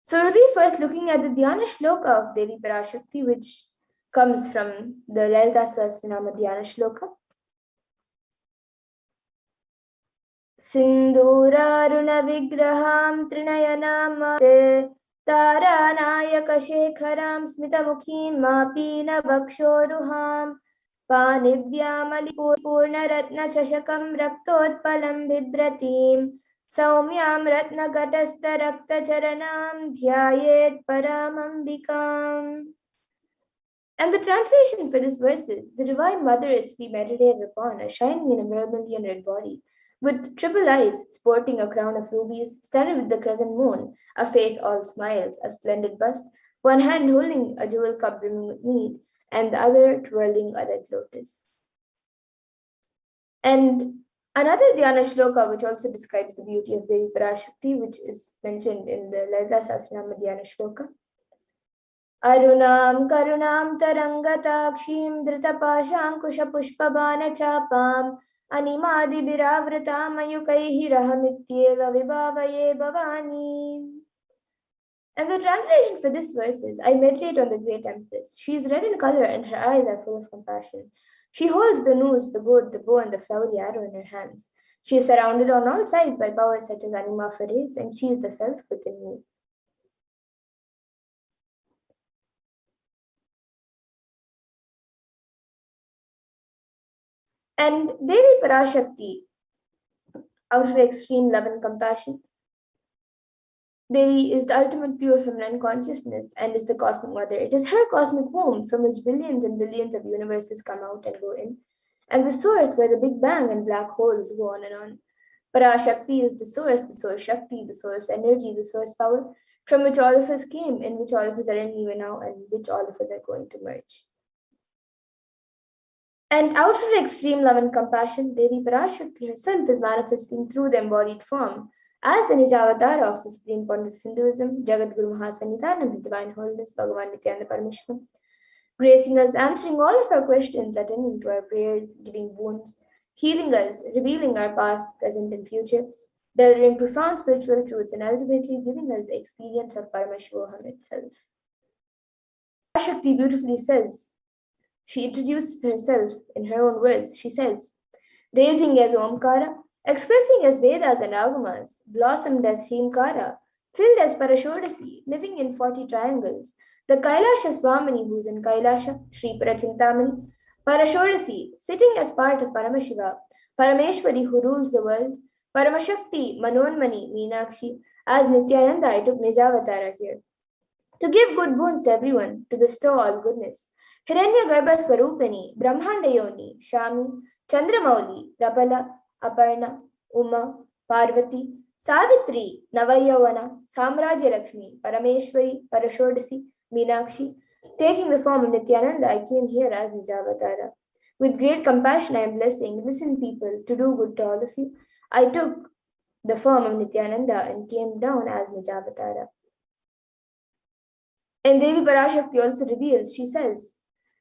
So we'll be first looking at the Dhyana Shloka of Devi Parashakti, which comes from the Lalita Sahasranama Dhyana Shloka. Sindhuraruna Vigraham Trinayana Taranayakashekharam Smitamukhim Mapina Bakshoruham Panivyamalipurnaratna Chashakam Raktotpalam Bibratim Saumyam Ratnagatasta Raktacharanam Dhyayet Paramambikam. And the translation for this verse is: the Divine Mother is to be meditated upon as shining in a vermilion red body, with triple eyes, sporting a crown of rubies, standing with the crescent moon, a face all smiles, a splendid bust, one hand holding a jewel cup brimming with mead, and the other twirling a red lotus. And another Dhyana Shloka, which also describes the beauty of Devi Parashakti, which is mentioned in the Lalita Sahasranama Dhyana Shloka. Arunam karunam tarangatakshim dritapashankusha pushpabana chapam animadi biravratam ayukaihi rahamityeva vibhavaye bhavani. And the translation for this verse is: I meditate on the great Empress. She is red in color and her eyes are full of compassion. She holds the noose, the goad, the bow, and the flowery arrow in her hands. She is surrounded on all sides by powers such as anima feres, and she is the self within me. And Devi Parashakti, out of her extreme love and compassion, Devi is the ultimate pure feminine consciousness and is the cosmic mother. It is her cosmic womb from which billions and billions of universes come out and go in, and the source where the Big Bang and black holes go on and on. Parashakti is the source Shakti, the source energy, the source power, from which all of us came, in which all of us are in even now, and which all of us are going to merge. And out of her extreme love and compassion, Devi Parashakti herself is manifesting through the embodied form as the Nijavatara of the Supreme Point of Hinduism, Jagadguru Mahasannidhanam, His Divine Holiness, Bhagavan Nithyananda Paramashivam, gracing us, answering all of our questions, attending to our prayers, giving boons, healing us, revealing our past, present, and future, delivering profound spiritual truths, and ultimately giving us the experience of Paramashivoham itself. Parashakti beautifully says, she introduces herself in her own words. She says, raising as Omkara, expressing as Vedas and Agamas, blossomed as Himkara, filled as Parashodasi, living in 40 triangles, the Kailasha Swamini who is in Kailasha, Sri Parachintamani, Parashodasi, sitting as part of Paramashiva, Parameshwari who rules the world, Paramashakti, Manonmani, Meenakshi, as Nithyananda, I took Nijavatara here. To give good boons to everyone, to bestow all goodness. Hiranyagarbha Swarupani, Brahmanda Yoni, Shami, Chandramauli, Rapala, Aparna, Uma, Parvati, Savitri, Navayavana, Samrajya Lakshmi, Parameshwari, Parashodasi, Meenakshi. Taking the form of Nithyananda, I came here as Nijavatara. With great compassion, I am blessing, listen people, to do good to all of you. I took the form of Nithyananda and came down as Nijavatara. And Devi Parashakti also reveals, she says,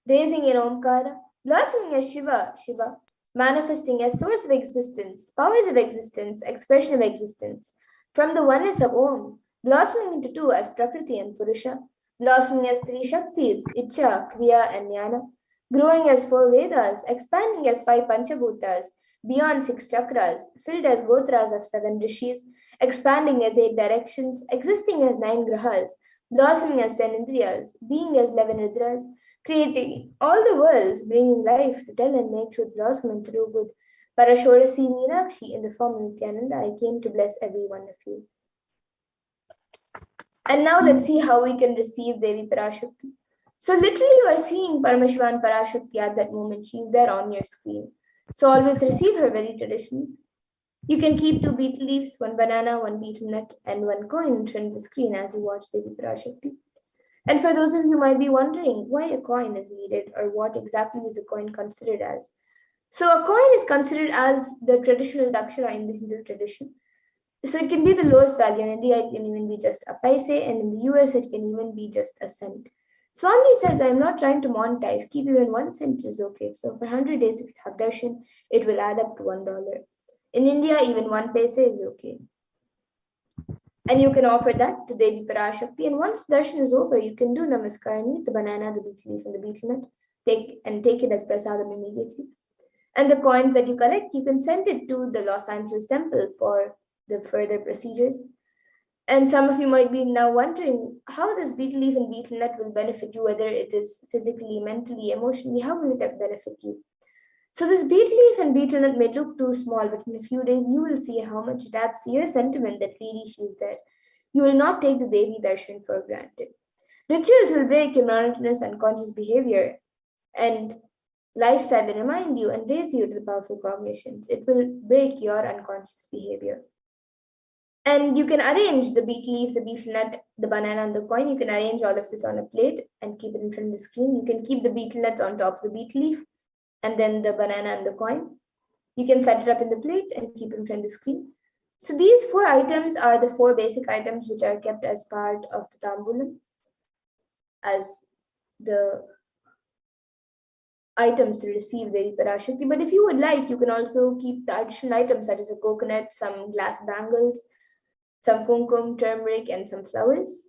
raising in Omkara, blossoming as Shiva, Shiva, manifesting as source of existence, powers of existence, expression of existence, from the oneness of Om, blossoming into two as Prakriti and Purusha, blossoming as three Shaktis, Icha, Kriya and Jnana, growing as four Vedas, expanding as five Panchabhutas, beyond six chakras, filled as Gotras of seven Rishis, expanding as eight directions, existing as nine Grahas, blossoming as 10 Indriyas, being as 11 Rudras, creating all the worlds, bringing life to tell and make truth blossom and to do good. Parashodasi Meenakshi, in the form of Nithyananda, I came to bless every one of you. And now let's see how we can receive Devi Parashakti. So literally you are seeing Paramashivan Parashakti at that moment. She's there on your screen. So always receive her very traditionally. You can keep 2 betel leaves, 1 banana, 1 betel nut, and 1 coin in front of the screen as you watch Devi Parashakti. And for those of you who might be wondering why a coin is needed or what exactly is a coin considered as. So a coin is considered as the traditional dakshana in the Hindu tradition. So it can be the lowest value. In India, it can even be just a paise, and in the US, it can even be just a cent. Swami says, I'm not trying to monetize. Keep even 1 cent is okay. So for 100 days, if you have darshan, it will add up to $1. In India, even 1 paise is okay. And you can offer that to Devi Parashakti. And once darshan is over, you can do namaskar and eat the banana, the betel leaf, and the betel nut. Take it as prasadam immediately. And the coins that you collect, you can send it to the Los Angeles temple for the further procedures. And some of you might be now wondering how this betel leaf and betel nut will benefit you, whether it is physically, mentally, emotionally, how will it benefit you? So this betel leaf and betel nut may look too small, but in a few days you will see how much it adds to your sentiment that really she is there. You will not take the Devi Darshan for granted. Rituals will break your monotonous unconscious behavior and lifestyle that remind you and raise you to the powerful cognitions. It will break your unconscious behavior. And you can arrange the betel leaf, the betel nut, the banana, and the coin. You can arrange all of this on a plate and keep it in front of the screen. You can keep the betel nuts on top of the betel leaf and then the banana and the coin. You can set it up in the plate and keep it in front of the screen. So these 4 items are the 4 basic items which are kept as part of the tambulam, as the items to receive Devi Parashakti. But if you would like, you can also keep the additional items such as a coconut, some glass bangles, some kumkum, turmeric, and some flowers.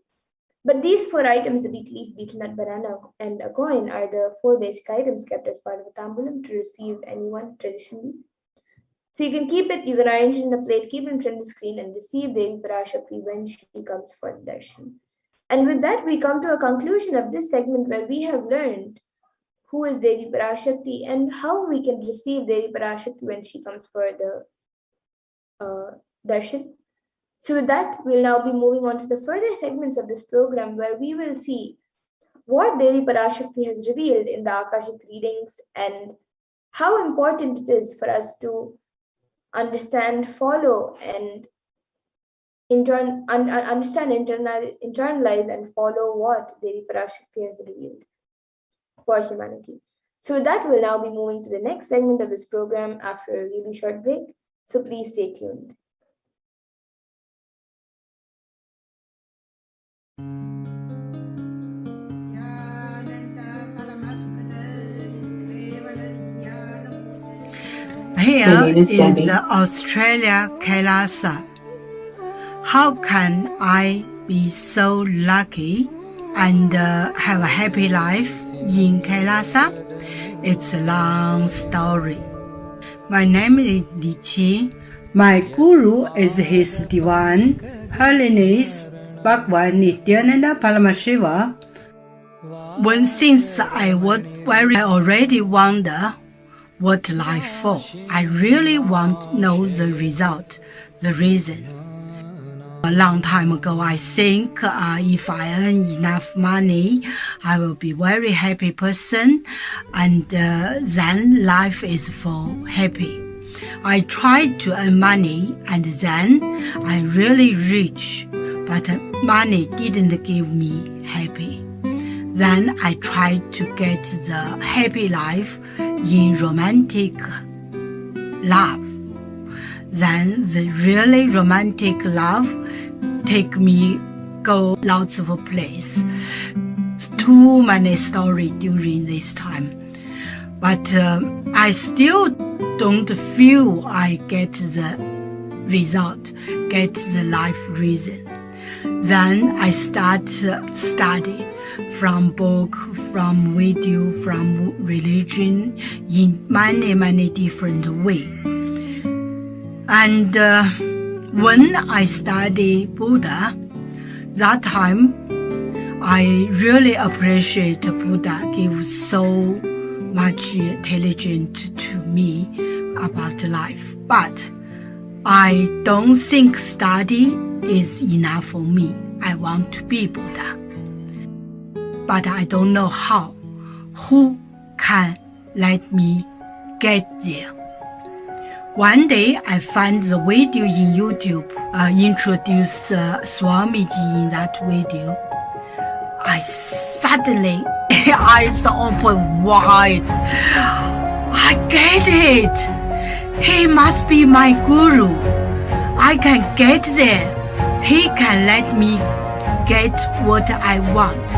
But these 4 items, the betel leaf, betel nut, banana, and a coin, are the 4 basic items kept as part of the tambulam to receive anyone traditionally. So you can keep it, you can arrange it in a plate, keep it in front of the screen, and receive Devi Parashakti when she comes for the darshan. And with that, we come to a conclusion of this segment where we have learned who is Devi Parashakti and how we can receive Devi Parashakti when she comes for the darshan. So with that, we'll now be moving on to the further segments of this program where we will see what Devi Parashakti has revealed in the Akashic readings and how important it is for us to understand, follow, and understand, internalize, and follow what Devi Parashakti has revealed for humanity. So with that, we'll now be moving to the next segment of this program after a really short break. So please stay tuned. Here is the Australia Kailasa. How can I be so lucky and have a happy life in Kailasa. It's a long story. My name is Li Qi. My guru is His Divine Holiness Bhagwan Nithyananda Paramashivam. When since I was I already wonder what life for. I really want to know the result, the reason. A long time ago, I think if I earn enough money, I will be very happy person, and then life is for happy. I tried to earn money, and then I really rich, but money didn't give me happy. Then I tried to get the happy life in romantic love. Then the really romantic love take me go lots of place. Too many stories during this time. But I still don't feel I get the result, get the life reason. Then I start study from book, from video, from religion in many different ways. And when I study Buddha, that time I really appreciate Buddha give so much intelligence to me about life. But I don't think study is enough for me. I want to be Buddha. But I don't know how. Who can let me get there? One day I found the video in YouTube, introduced Swamiji in that video. I suddenly, eyes open wide. I get it. He must be my guru. I can get there. He can let me get what I want to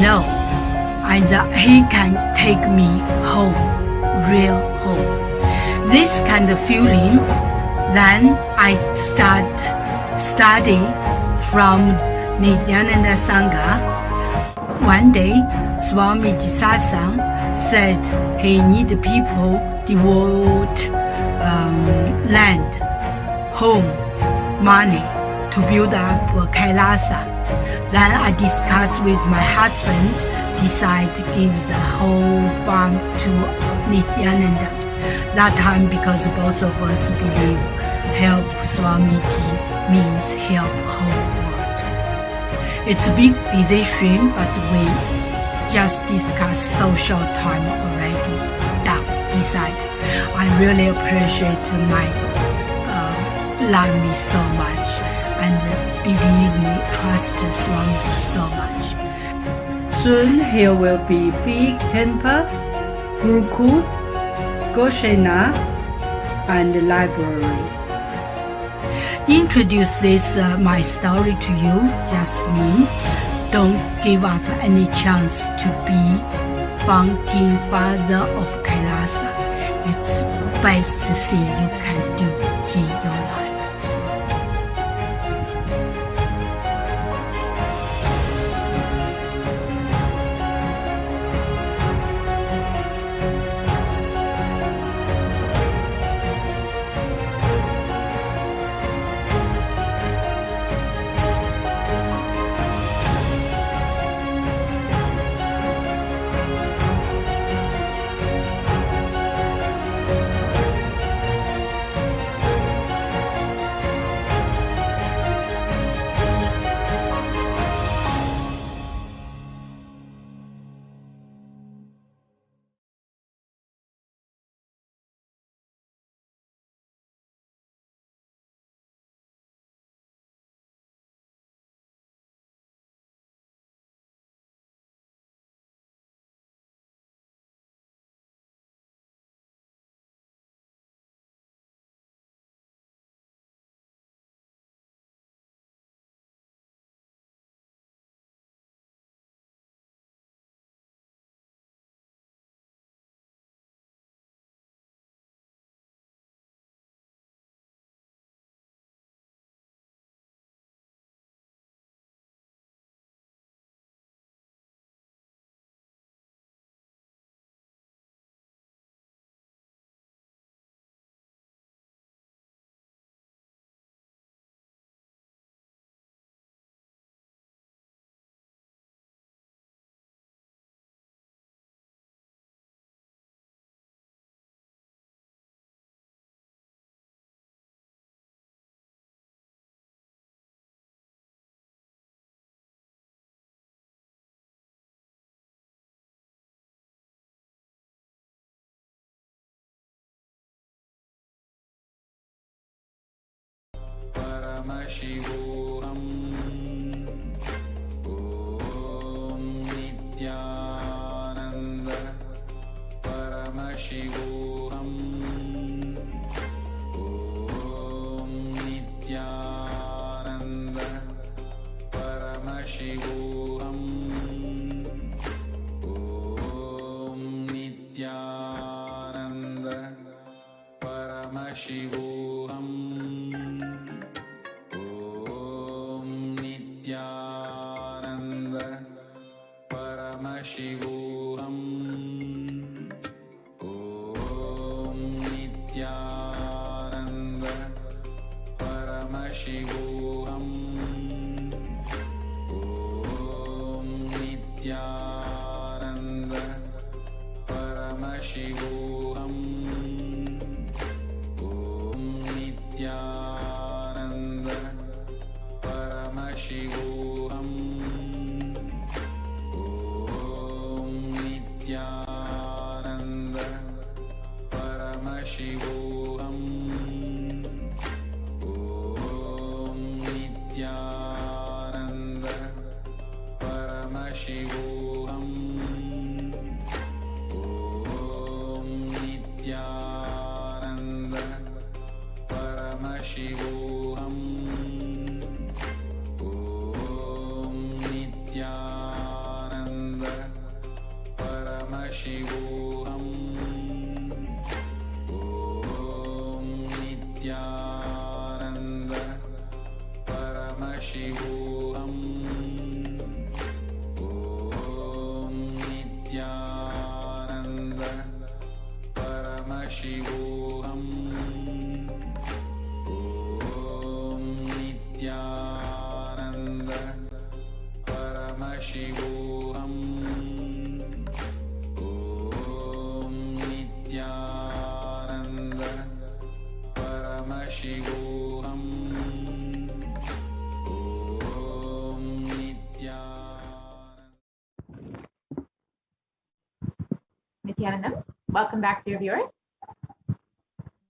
know. And he can take me home, real home. This kind of feeling, then I start study from Nithyananda Sangha. One day, Swamiji Satsang said he need people devote land, home, money to build up Kailasa. Then I discussed with my husband, decide to give the whole farm to Nithyananda. That time, because both of us believe help Swamiji means help whole world. It's a big decision, but we just discussed so short time already. Decide. I really appreciate my love me so much and believe me, trust Swamiji so much. Soon here will be big temple, Gurukul, Goshena, and library. Introduce this my story to you just mean don't give up any chance to be founding father of Kailasa. It's the best thing you can do in your life. Paramashivoham. Om Nithyananda Paramashivoham. Om Nithyananda Paramashivoham. Om Nithyananda Paramashivoham. Om Nithyananda Paramashivoham. Om Nithyananda Paramashivoham. Om Nithyananda Paramashivoham. Om Nithyananda Paramashivoham. Om Nithyananda Paramashivoham. Om Nithyananda Paramashivoham. Om Nithyananda Paramashivoham. Om Nithyananda Paramashivoham. Om Nithyananda Paramashivoham. Om Nithyananda Paramashivoham. Om Nithyananda Paramashivoham. Om Nithyananda Paramashivoham. Om Nithyanandam, welcome back, dear viewers.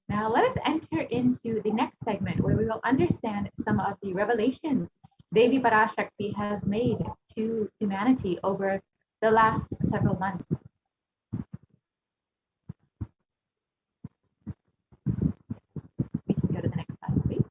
Now let us enter into the next segment where we will understand some of the revelations Devi Parashakti has made to humanity over the last several months. We can go to the next slide, please.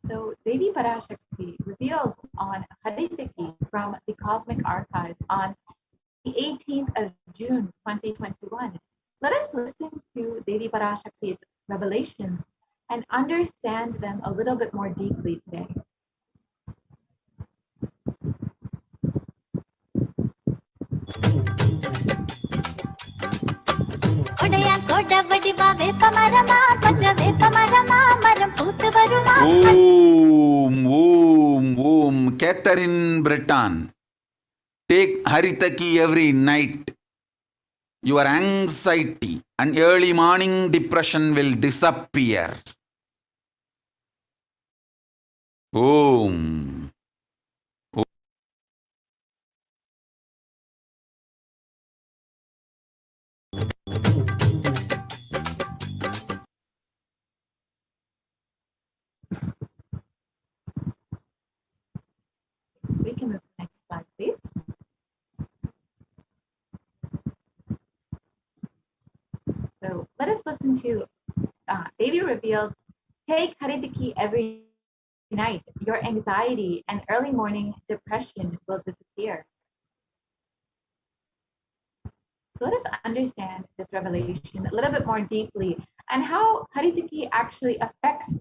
So Devi Parashakti revealed on Haritaki from the Cosmic Archives on the 18th of June 2021. Let us listen to Devi Parashakti's revelations and understand them a little bit more deeply today. Om Catherine Breton. Take Haritaki every night. Your anxiety and early morning depression will disappear. Om. We can move to the next slide, please. So let us listen to Devi revealed, take Haritaki every night. Your anxiety and early morning depression will disappear. So let us understand this revelation a little bit more deeply and how Haritaki actually affects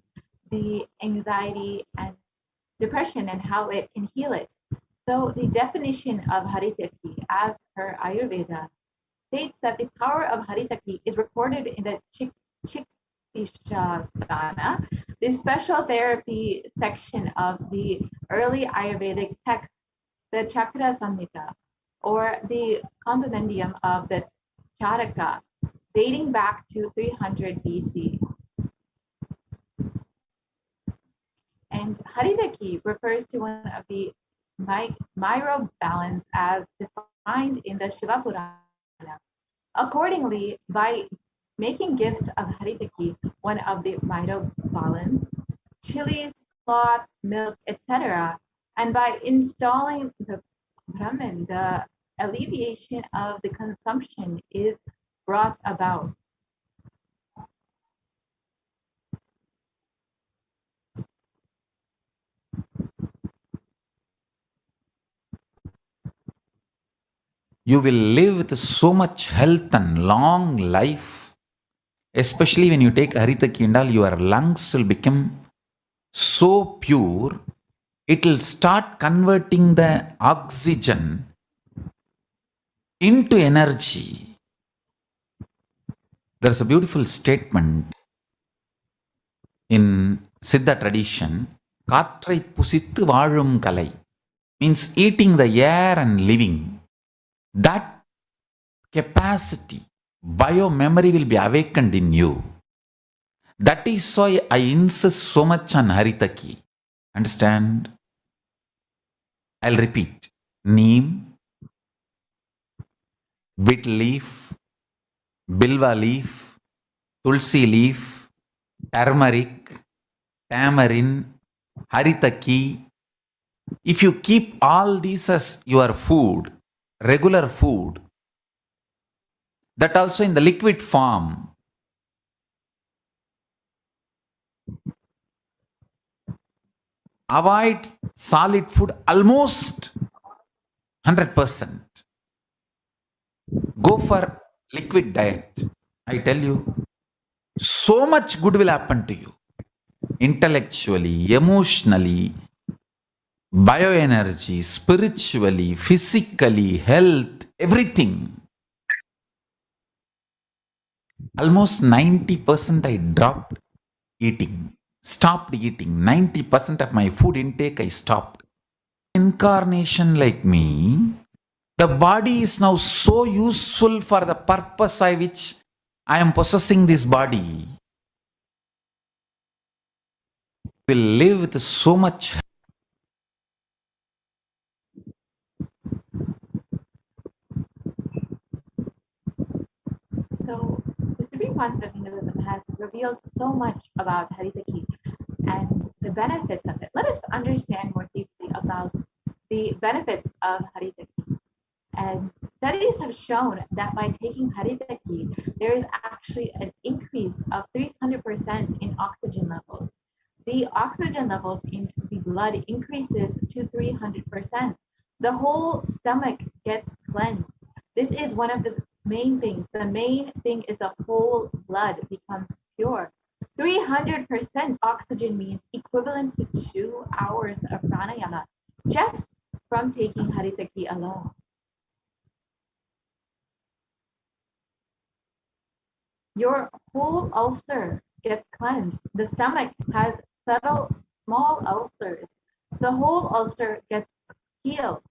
the anxiety and depression and how it can heal it. So the definition of Haritaki as per Ayurveda states that the power of Haritaki is recorded in the Chikishasthana, the special therapy section of the early Ayurvedic text, the Chakra Samhita, or the compendium of the Charaka, dating back to 300 BC. And Haritaki refers to one of the myrobalance as find in the Shiva Purana. Accordingly, by making gifts of Haritaki, one of the vital balance, chilies, cloth, milk, etc., and by installing the Brahman, the alleviation of the consumption is brought about. You will live with so much health and long life. Especially when you take Haritaki and all, your lungs will become so pure, it will start converting the oxygen into energy. There's a beautiful statement in Siddha tradition, Katrai pusittu vaazhum kalai, means eating the air and living. That capacity, bio-memory will be awakened in you. That is why I insist so much on Haritaki. Understand? I'll repeat. Neem, betel leaf, bilva leaf, tulsi leaf, turmeric, tamarind, Haritaki. If you keep all these as your food, regular food, that also in the liquid form, avoid solid food almost 100%. Go for liquid diet. I tell you, so much good will happen to you. Intellectually, emotionally, bioenergy, spiritually, physically, health, everything. Almost 90% I dropped eating, stopped eating. 90% of my food intake I stopped. Incarnation like me, the body is now so useful for the purpose by which I am possessing this body. Will live with so much. So, the Supreme Concept of Hinduism has revealed so much about Haritaki and the benefits of it. Let us understand more deeply about the benefits of Haritaki. And studies have shown that by taking Haritaki, there is actually an increase of 300% in oxygen levels. The oxygen levels in the blood increases to 300%. The whole stomach gets cleansed. This is one of the main things. The main thing is the whole blood becomes pure. 300% oxygen means equivalent to 2 hours of pranayama just from taking Haritaki alone. Your whole ulcer gets cleansed. The stomach has subtle, small ulcers. The whole ulcer gets healed.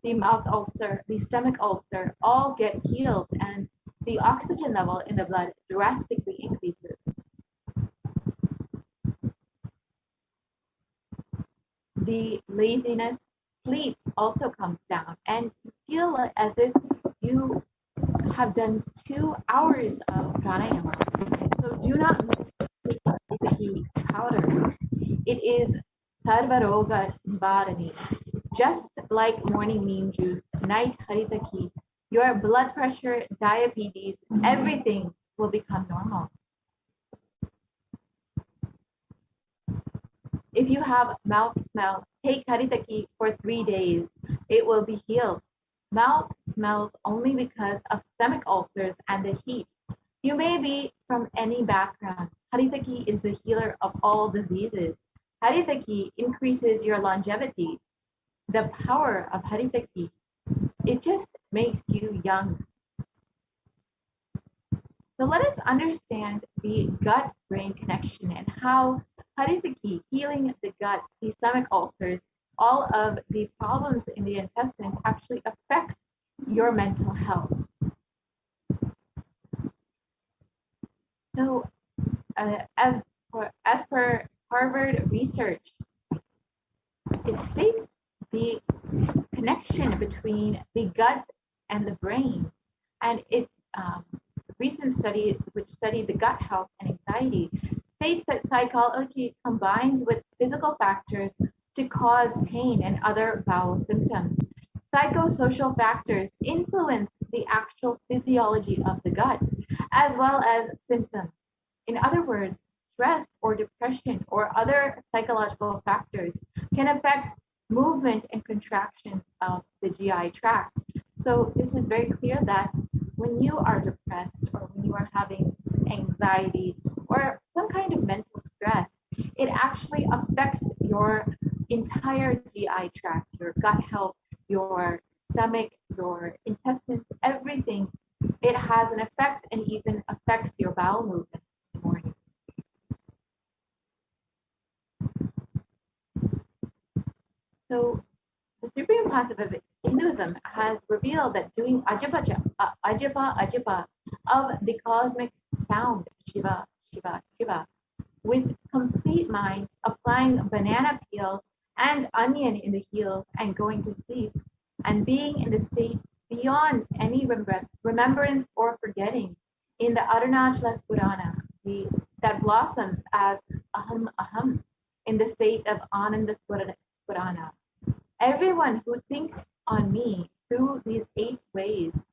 The mouth ulcer, the stomach ulcer, all get healed, and the oxygen level in the blood drastically increases. The laziness, sleep also comes down, and you feel as if you have done 2 hours of pranayama. So do not mistake Haritaki powder. It is Sarvaroga Nivarani. Just like morning neem juice, night Haritaki, your blood pressure, diabetes, everything will become normal. If you have mouth smell, take Haritaki for 3 days. It will be healed. Mouth smells only because of stomach ulcers and the heat. You may be from any background. Haritaki is the healer of all diseases. Haritaki increases your longevity. The power of Haritaki, it just makes you young. So let us understand the gut-brain connection and how Haritaki, healing the gut, the stomach ulcers, all of the problems in the intestines actually affects your mental health. So as per Harvard research, it states the connection between the gut and the brain. And recent study, which studied the gut health and anxiety, states that psychology combines with physical factors to cause pain and other bowel symptoms. Psychosocial factors influence the actual physiology of the gut, as well as symptoms. In other words, stress or depression or other psychological factors can affect movement and contraction of the GI tract. So this is very clear that when you are depressed or when you are having anxiety or some kind of mental stress, it actually affects your entire GI tract, your gut health, your stomach, your intestines, everything. It has an effect and even affects your bowel movement in the morning. So the Supreme Concept of Hinduism has revealed that doing ajapa of the cosmic sound, Shiva, Shiva, Shiva, with complete mind, applying banana peel and onion in the heels and going to sleep, and being in the state beyond any remembrance or forgetting in the Arunachala Purana, that blossoms as aham aham in the state of Ananda Purana. Everyone who thinks on me through these 8 ways,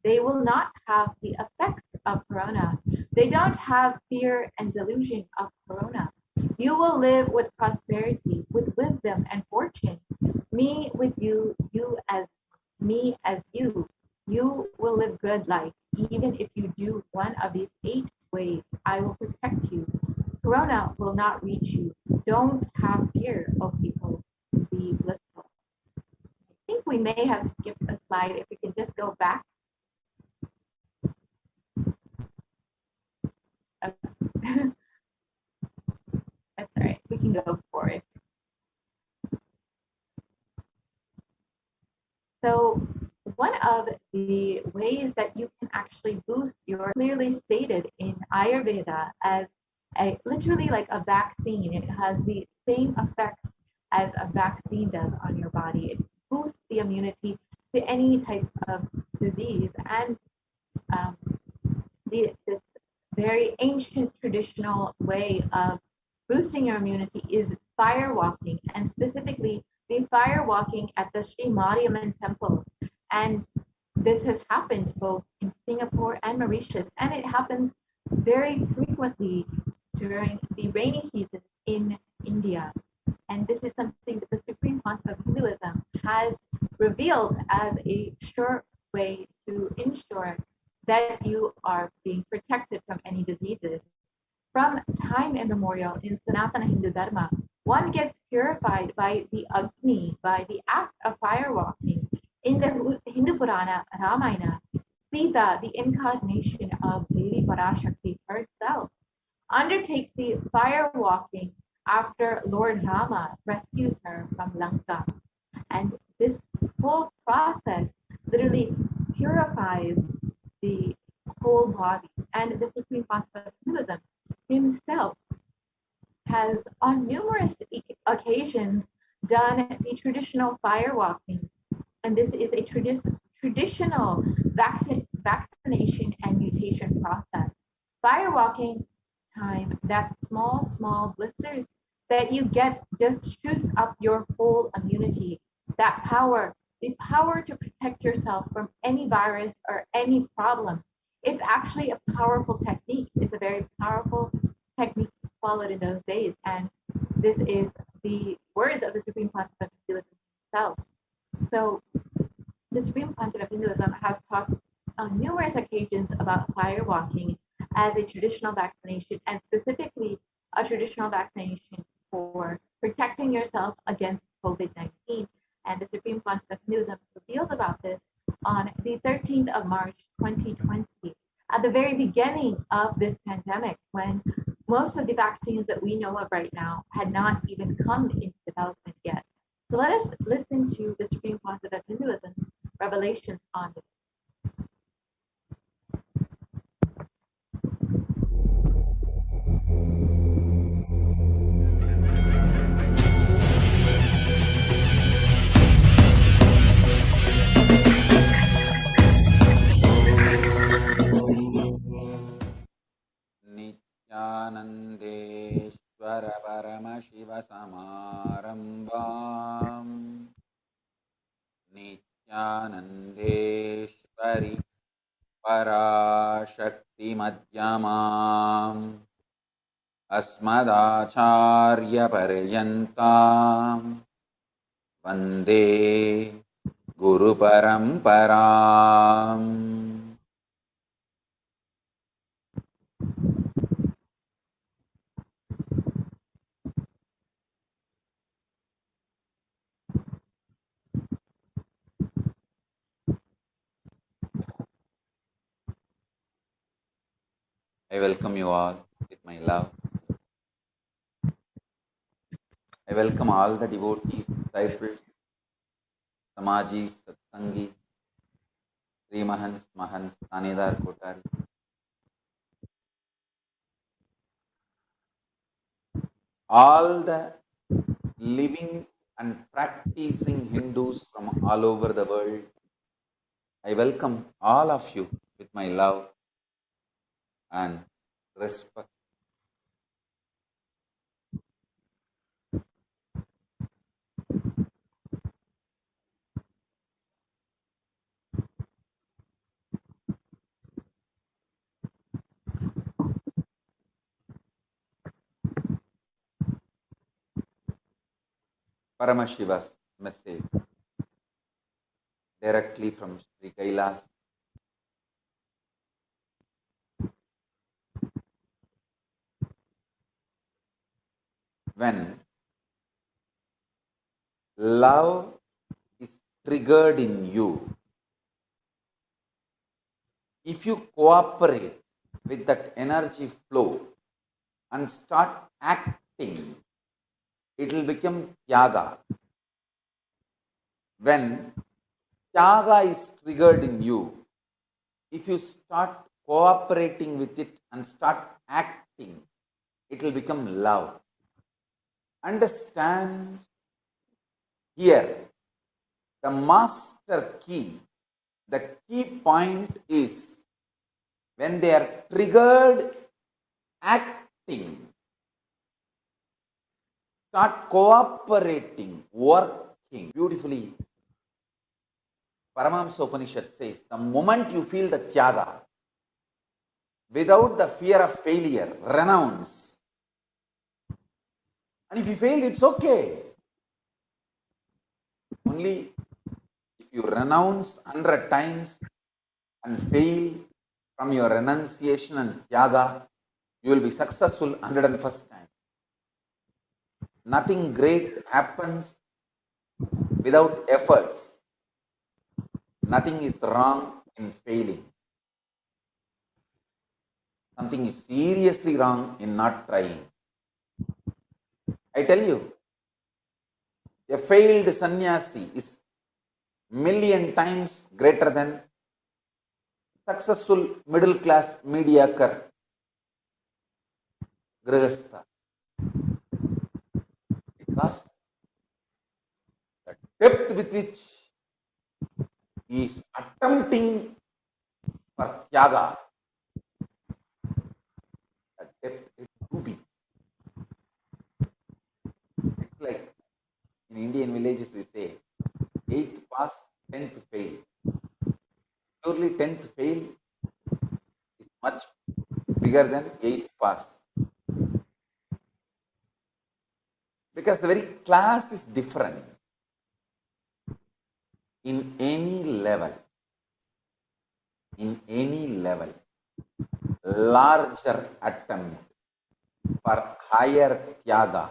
they will not have the effects of corona. They don't have fear and delusion of corona. You will live with prosperity, with wisdom and fortune. Me with you, you as me as you. You will live good life, even if you do one of these 8 ways. I will protect you. Corona will not reach you. Don't have fear, O people. Be blissful. I think we may have skipped a slide. If we can just go back. Okay. That's all right. We can go for it. So one of the ways that you can actually boost your clearly stated in Ayurveda as literally like a vaccine. It has the same effects as a vaccine does on your body. It boosts the immunity to any type of disease. And this very ancient traditional way of boosting your immunity is fire walking, and specifically the fire walking at the Sri Mariamman temple. And this has happened both in Singapore and Mauritius, and it happens very frequently during the rainy season in India. And this is something that the Supreme Concept of Hinduism has revealed as a sure way to ensure that you are being protected from any diseases. From time immemorial in Sanatana Hindu Dharma, one gets purified by the Agni, by the act of fire walking. In the Hindu Purana Ramayana, Sita, the incarnation of Lady Parashakti herself, undertakes the fire walking after Lord Rama rescues her from Lanka. And this whole process literally purifies the whole body. And the Supreme Concept of Hinduism himself has on numerous occasions done the traditional fire walking. And this is a traditional vaccination and mutation process. Fire walking time, that small blisters that you get just shoots up your whole immunity. That power, the power to protect yourself from any virus or any problem. It's actually a powerful technique. It's a very powerful technique followed in those days. And this is the words of the Supreme Concept of Hinduism itself. So the Supreme Concept of Hinduism has talked on numerous occasions about fire walking as a traditional vaccination, and specifically a traditional vaccination for protecting yourself against COVID-19. And the Supreme Concept of Hinduism reveals about this on the 13th of March, 2020, at the very beginning of this pandemic, when most of the vaccines that we know of right now had not even come into development yet. So let us listen to the Supreme Concept of Hinduism's revelations on this. Nithyanandeshwara Paramashivasamarambam Nithyanandeshwari Parashakti Madhyamam Asmadacharya Paryantam Vande Guru Paramparam. I welcome you all with my love. I welcome all the devotees, disciples, Samajis, Satsangis, Sri Mahans, Mahans, Tanedar Kotari. All the living and practicing Hindus from all over the world. I welcome all of you with my love and respect. Paramashiva's message directly from Sri Kailas. When love is triggered in you, if you cooperate with that energy flow and start acting, it will become Tyaga. When Tyaga is triggered in you, if you start cooperating with it and start acting, it will become love. Understand here, the master key, the key point is when they are triggered, acting, start cooperating, working beautifully. Paramahamsa Upanishad says, the moment you feel the Tyaga, without the fear of failure, renounce. And if you fail, it's okay. Only if you renounce 100 times and fail from your renunciation and Tyaga, you will be successful 101st time. Nothing great happens without efforts. Nothing is wrong in failing. Something is seriously wrong in not trying. I tell you, a failed sannyasi is million times greater than successful middle class mediocre grihastha. Because the depth with which he is attempting for Tyaga, the depth is too big. It's like in Indian villages we say, 8th pass, 10th fail. Surely 10th fail is much bigger than 8th pass. Because the very class is different. In any level, larger attempt for higher Tyaga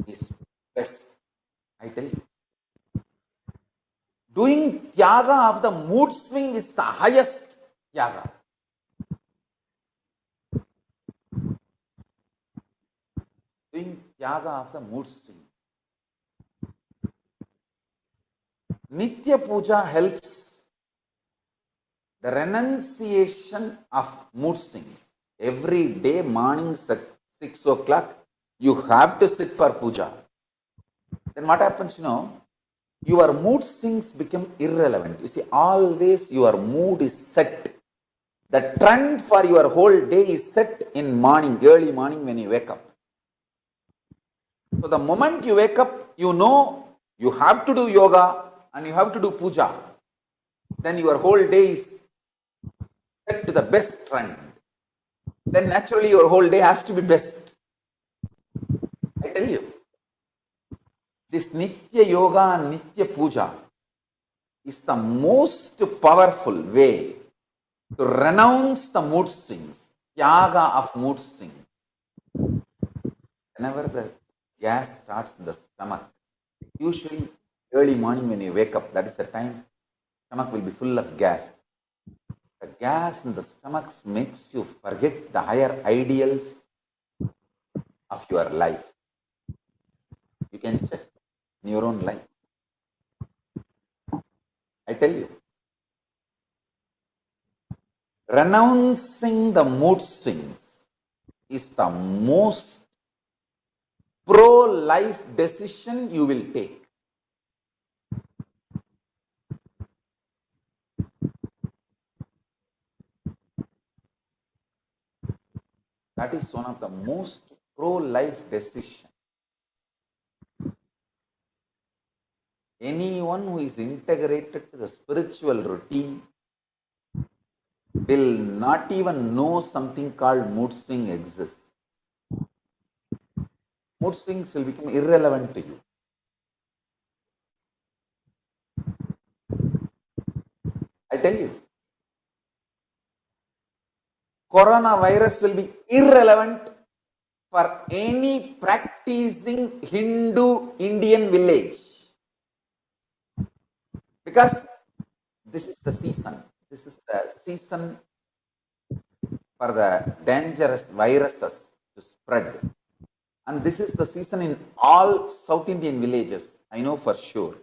is best. I tell you. Doing Tyaga of the mood swing is the highest Tyaga. Doing Tyaga of the mood swing. Nitya Puja helps the renunciation of mood swings. Every day morning 6 o'clock, you have to sit for puja. Then what happens, your mood swings become irrelevant. You see, always your mood is set. The trend for your whole day is set in morning, early morning when you wake up. So the moment you wake up, you know you have to do yoga and you have to do puja. Then your whole day is set to the best trend. Then naturally your whole day has to be best. I tell you, this Nitya Yoga and Nitya Puja is the most powerful way to renounce the mood swings, Tyaga of mood swings. Whenever the gas starts in the stomach, usually early morning when you wake up, that is the time stomach will be full of gas. The gas in the stomach makes you forget the higher ideals of your life. You can check in your own life. I tell you, renouncing the mood swings is the most pro-life decision you will take. That is one of the most pro-life decisions. Anyone who is integrated to the spiritual routine will not even know something called mood swing exists. Mood swings will become irrelevant to you. I tell you, coronavirus will be irrelevant for any practicing Hindu Indian village. Because this is the season. This is the season for the dangerous viruses to spread. And this is the season in all South Indian villages. I know for sure.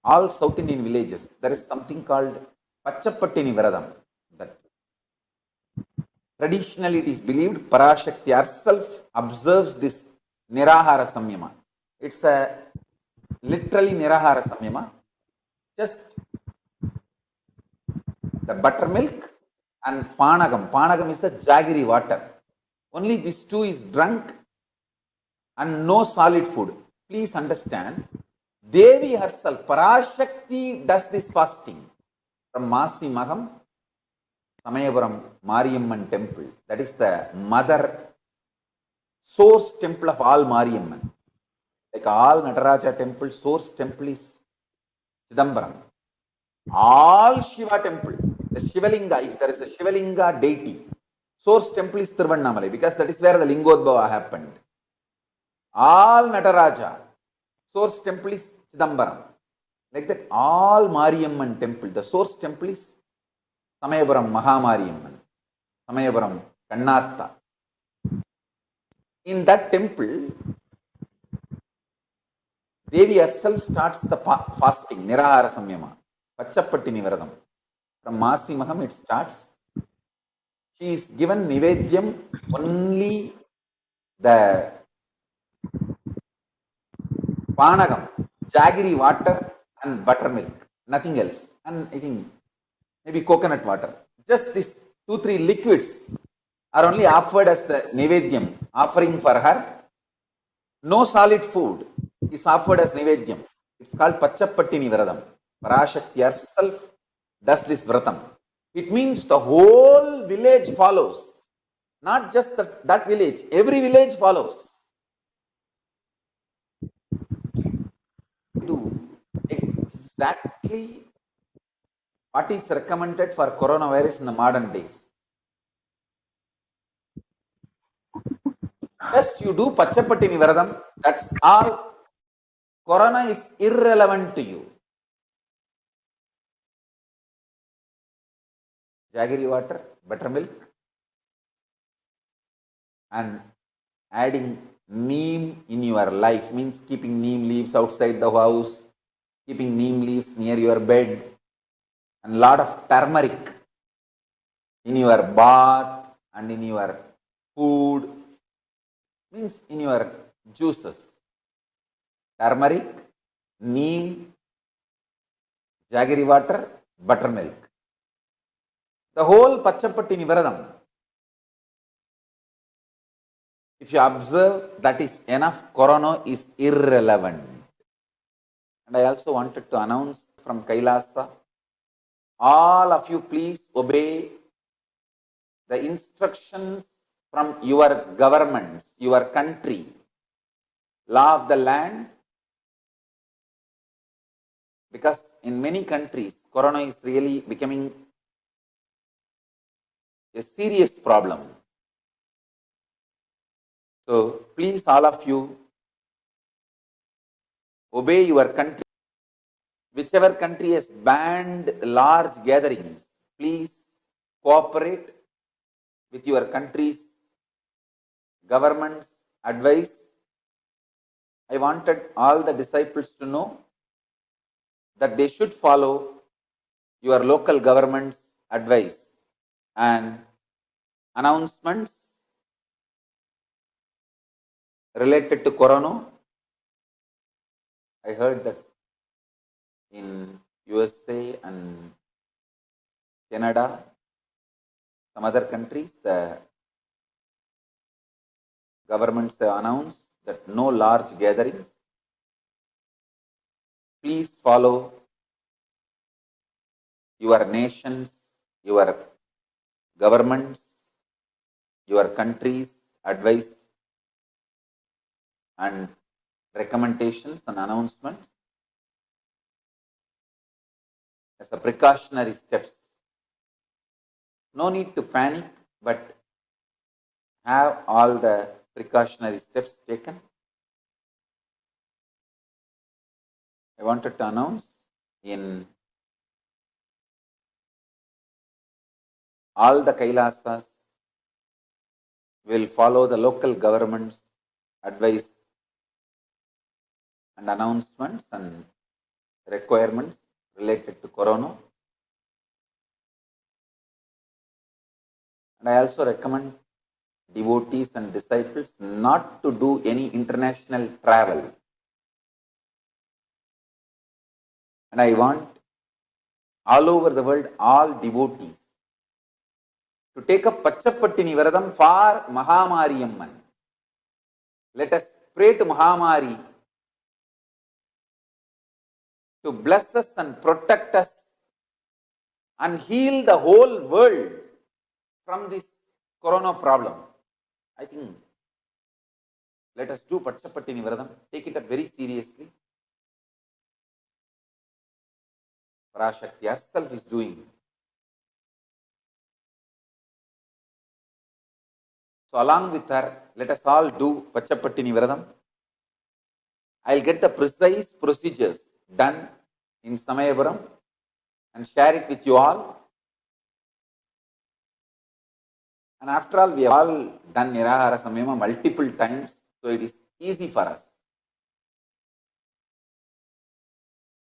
All South Indian villages, there is something called Pachapattini Viradam. That traditionally it is believed Parashakti herself observes this Nirahara Samyama. It's a literally Nirahara Samyama. Just the buttermilk and Panagam. Panagam is the jaggery water. Only these two is drunk and no solid food. Please understand, Devi herself, Parashakti, does this fasting from Masimaham, Samayapuram Mariamman temple. That is the mother source temple of all Mariamman. Like all Nataraja temple, source temple is Chidambaram. All Shiva temple, the Shivalinga, if there is a Shivalinga deity, source temple is Tiruvannamalai, because that is where the Lingodbhava happened. All Nataraja, source temple is Chidambaram. Like that, all Mariamman temple, the source temple is Samayapuram Mahamariamman, Samayapuram Kannatta. In that temple, Devi herself starts the fasting, Nirahara Samyama, Pachapattini Viradam. From Masimaham it starts. She is given Nivedyam only the Panagam, jaggery water and buttermilk, nothing else. And I think maybe coconut water. Just these 2-3 liquids are only offered as the Nivedyam, offering for her. No solid food is offered as Nivedyam. It's called Pachapattini Viradam. Parashakti herself does this Vratam. It means the whole village follows. Not just that village, every village follows. Do exactly what is recommended for coronavirus in the modern days. Just you do Pachapattini Viradam, that's all. Corona is irrelevant to you. Jaggery water, buttermilk, and adding neem in your life means keeping neem leaves outside the house, keeping neem leaves near your bed, and lot of turmeric in your bath and in your food, means in your juices. Turmeric, neem, jaggery water, buttermilk. The whole Pachapattini Viradam, if you observe, that is enough. Corona is irrelevant. And I also wanted to announce from Kailasa, all of you please obey the instructions from your governments, your country, law of the land, because in many countries, Corona is really becoming a serious problem. So please, all of you, obey your country. Whichever country has banned large gatherings, please cooperate with your country's government's advice. I wanted all the disciples to know that they should follow your local government's advice and announcements related to Corona. I heard that in USA and Canada, some other countries, the governments have announced that no large gatherings. Please follow your nations, your governments, your country's advice and recommendations and announcements as a precautionary steps. No need to panic, but have all the precautionary steps taken. I wanted to announce in all the Kailasas will follow the local government's advice and announcements and requirements related to Corona. And I also recommend devotees and disciples not to do any international travel. And I want all over the world, all devotees to take up Pachapattini Viradam for Mahamariyamman. Let us pray to Mahamari to bless us and protect us and heal the whole world from this Corona problem. I think let us do Pachapattini Viradam, take it up very seriously. Parashakti herself is doing. So along with her, let us all do Pachapattini Viradam. I will get the precise procedures done in Samayapuram and share it with you all. And after all, we have all done Nirahara Samyama multiple times, so it is easy for us.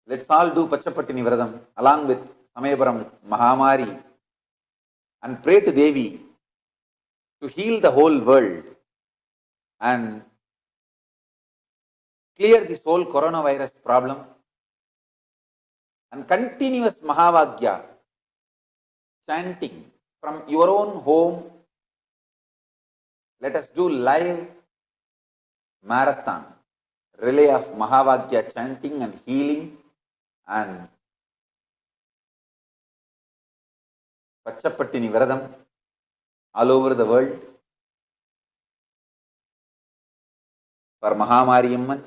Let's all do Pachapattini Viradam along with Samayapuram Mahamari and pray to Devi to heal the whole world and clear this whole coronavirus problem, and continuous Mahavagya chanting from your own home. Let us do live marathon relay of Mahavagya chanting and healing and Pachapattini Viradam all over the world for Mahamariyamman.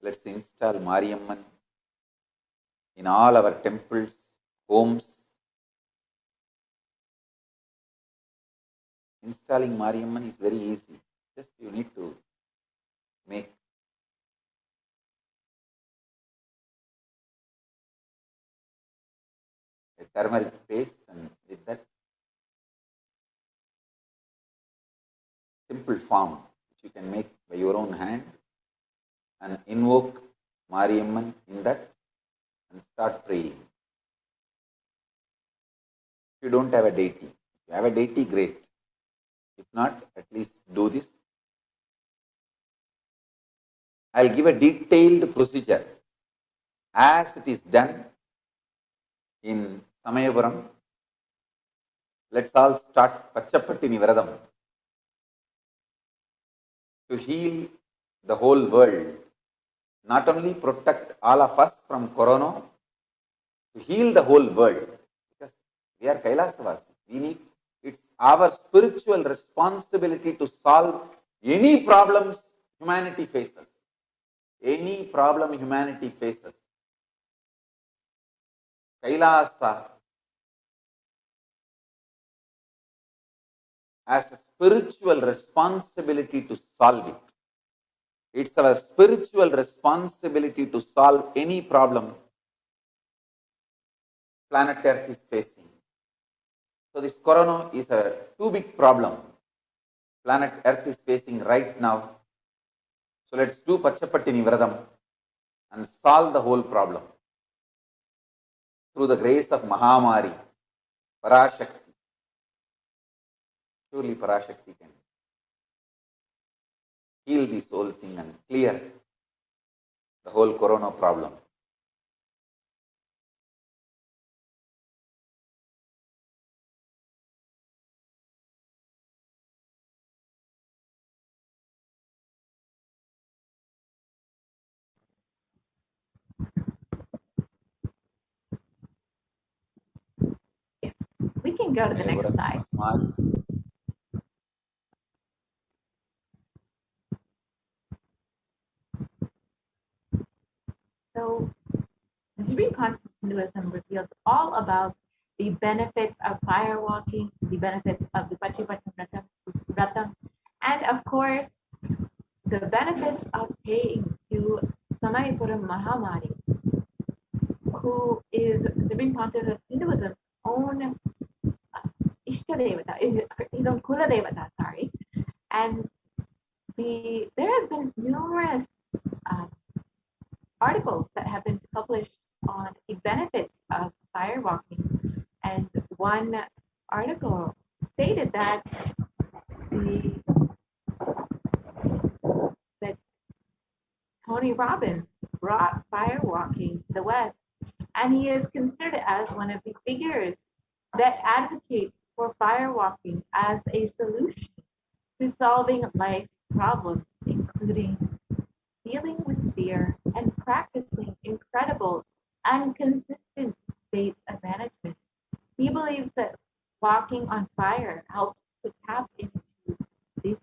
Let's install Mariyamman in all our temples, homes. Installing Mariyamman is very easy. Just you need to make a turmeric paste, and with that simple form which you can make by your own hand, and invoke Mariyamman in that and start praying. If you don't have a deity, if you have a deity, great. If not, at least do this. I'll give a detailed procedure as it is done in Samayapuram. Let's all start Pachapattini Viradam to heal the whole world. Not only protect all of us from corona, to heal the whole world. Because we are Kailasavasi. It's our spiritual responsibility to solve any problems humanity faces. Any problem humanity faces. Kailasa has a spiritual responsibility to solve it. It's our spiritual responsibility to solve any problem planet Earth is facing. So this corona is a too big problem planet Earth is facing right now. So let's do Pachapattini Viradam and solve the whole problem through the grace of Mahamari, Parashakti. Surely Parashakti can heal this whole thing and clear the whole corona problem. We can go to the next slide. So, the Supreme Concept of Hinduism reveals all about the benefits of fire walking, the benefits of the Pachipattini Vratam, and of course, the benefits of praying to Samayapuram Mahamari, who is Supreme Pontiff of Hinduism's own Ishtadevata, his own Kula Devata, sorry. And there has been numerous articles that have been published on the benefits of fire walking. And one article stated that Tony Robbins brought fire walking to the West, and he is considered as one of the figures that advocate for fire walking as a solution to solving life problems, including dealing with fear and practicing incredible and consistent state of management. He believes that walking on fire helps to tap into the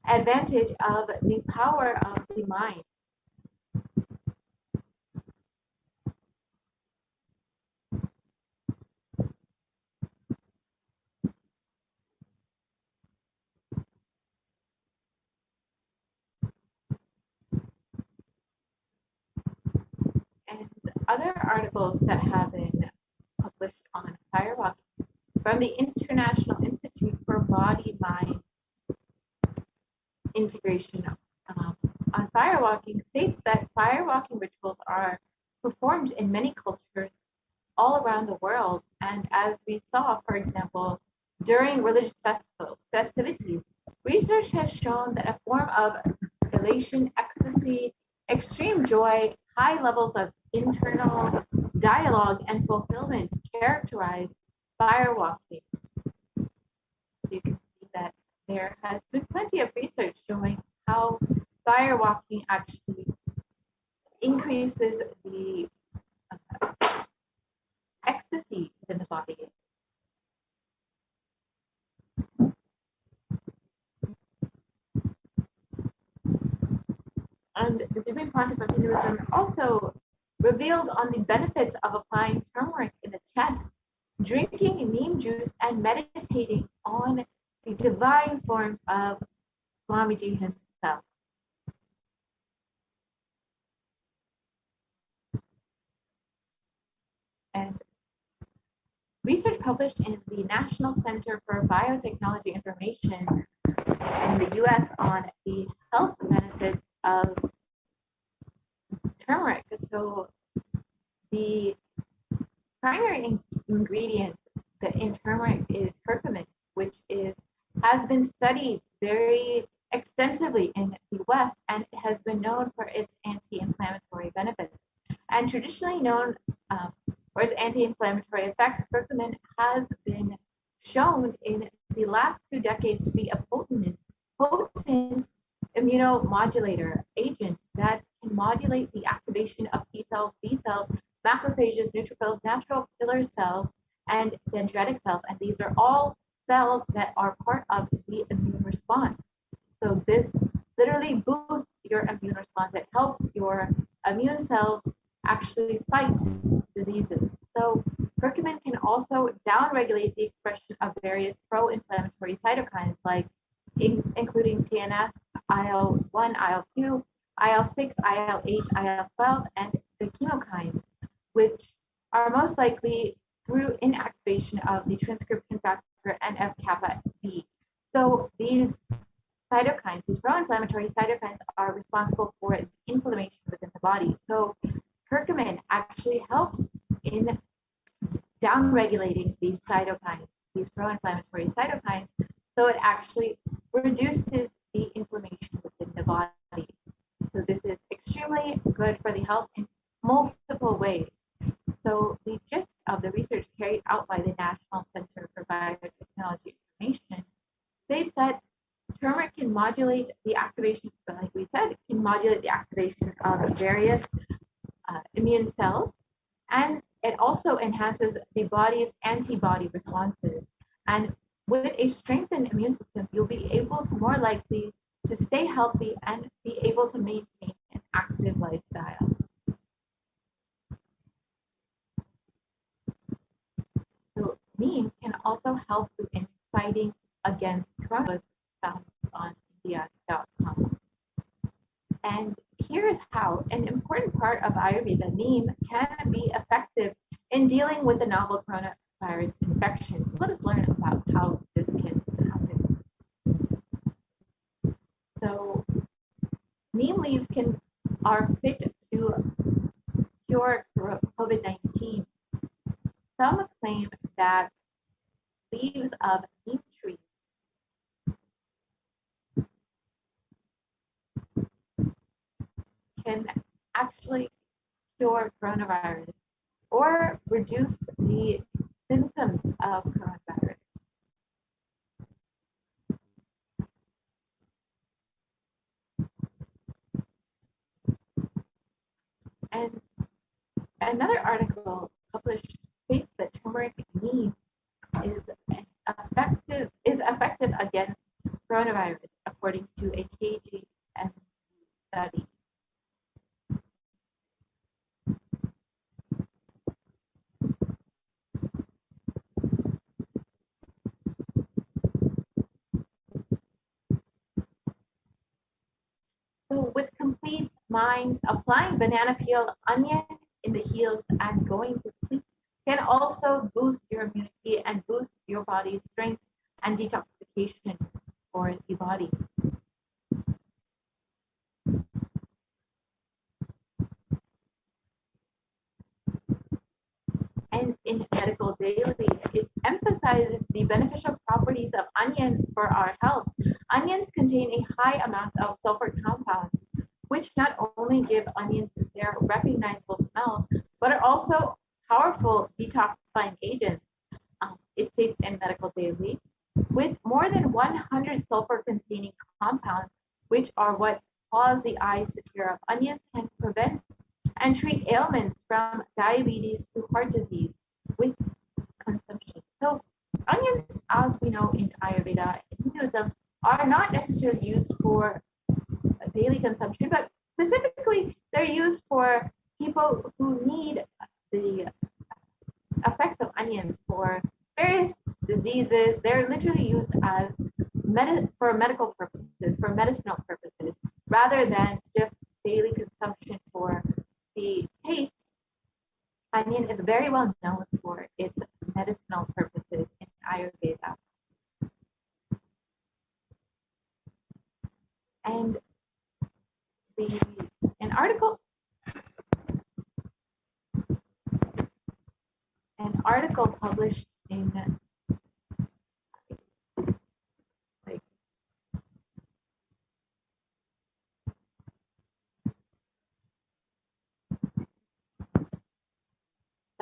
advantage of the power of the mind. And other articles that have been published on fire walking from the International Institute for Body-Mind Integration on fire walking states that fire walking rituals are performed in many cultures all around the world. And as we saw, for example, during religious festivities, research has shown that a form of elation, ecstasy, extreme joy, high levels of internal dialogue and fulfillment characterize fire walking. So you can see that there has been plenty of research showing how fire walking actually increases the ecstasy within the body. And the Supreme Pontiff of Hinduism also revealed on the benefits of applying turmeric in the chest, drinking neem juice, and meditating on the divine form of Swamiji himself. And research published in the National Center for Biotechnology Information in the US on the health benefits of turmeric. So the primary ingredient in turmeric is curcumin, which has been studied very extensively in the West, and it has been known for its anti-inflammatory benefits. And traditionally known for its anti-inflammatory effects, curcumin has been shown in the last 2 decades to be a potent immunomodulator agent that can modulate the activation of T cells, B cells, macrophages, neutrophils, natural killer cells, and dendritic cells. And these are all cells that are part of the immune response. So this literally boosts your immune response. It helps your immune cells actually fight diseases. So curcumin can also downregulate the expression of various pro-inflammatory cytokines, like including TNF, IL-1, IL-2, IL-6, IL-8, IL-12, and the chemokines, which are most likely through inactivation of the transcription factor NF-kappa B. So these cytokines, these pro-inflammatory cytokines, are responsible for inflammation within the body. So curcumin actually helps in downregulating these cytokines, these pro-inflammatory cytokines, so it actually reduces the inflammation within the body. So this is extremely good for the health in multiple ways. So the gist of the research carried out by the National Center for Biotechnology Information states that turmeric can modulate the activation, like we said, it can modulate the activation of various immune cells, and it also enhances the body's antibody responses. And with a strengthened immune system, you'll be able to more likely to stay healthy and be able to maintain an active lifestyle. So neem can also help you in fighting against coronavirus, found on India.com. And here's how. An important part of Ayurveda, neem can be effective in dealing with the novel coronavirus infection. So let us learn about how this can happen. So neem leaves are fit to cure COVID-19. Some claim that leaves of neem trees can actually cure coronavirus or reduce the symptoms of coronavirus. And another article published states that turmeric neem is effective against coronavirus, according to a KGM study. So with complete mind, applying banana peel, onion in the heels, and going to sleep can also boost your immunity and boost your body's strength and detoxification for the body. And in Medical Daily, it emphasizes the beneficial properties of onions for our health. Onions contain a high amount of sulfur compounds, which not only give onions their recognizable smell, but are also powerful detoxifying agents. It states in Medical Daily, with more than 100 sulfur-containing compounds, which are what cause the eyes to tear up. Onions can prevent and treat ailments from diabetes to heart disease with consumption. So onions, as we know in Ayurveda and Hinduism, are not necessarily used for daily consumption, but specifically they're used for people who need the effects of onions for various diseases. They're literally used as for medical purposes, for medicinal purposes, rather than just daily consumption for the taste. Onion is very well known for its medicinal purposes in Ayurveda. And an article published in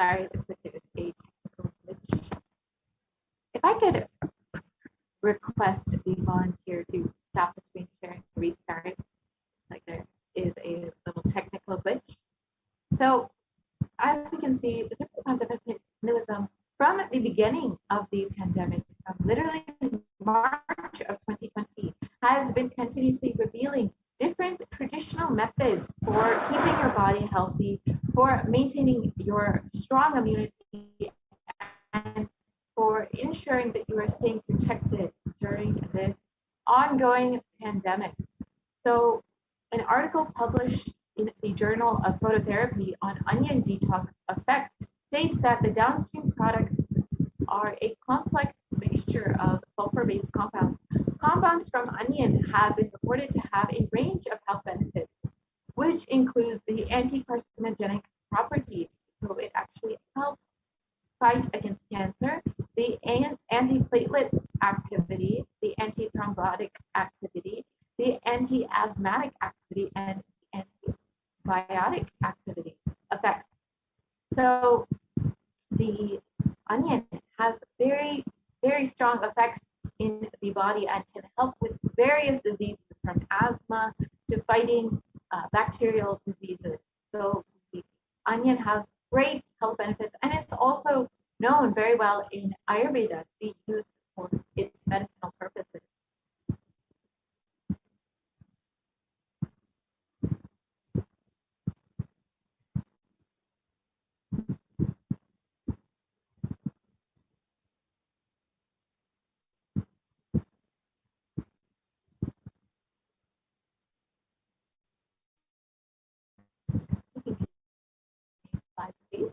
Sorry, the clicker is a technical glitch. If I could request the volunteer to stop the screen share and restart, like there is a little technical glitch. So as we can see, the different concept of Hinduism from the beginning of the pandemic, from literally March of 2020, has been continuously revealing different traditional methods for keeping your body healthy, for maintaining your strong immunity, and for ensuring that you are staying protected during this ongoing pandemic. So, an article published in the Journal of Phototherapy on onion detox effects states that the downstream products are a complex mixture of sulfur-based compounds. Compounds from onion have been reported to have a range of health benefits, which includes the anti-carcinogenic properties. So it actually helps fight against cancer, the antiplatelet activity, the antithrombotic activity, the anti-asthmatic activity, and antibiotic activity effects. So the onion has very, very strong effects in the body and can help with various diseases from asthma to fighting bacterial diseases. So the onion has great health benefits and it's also known very well in Ayurveda to be used for its medicinal purposes. Slide, please.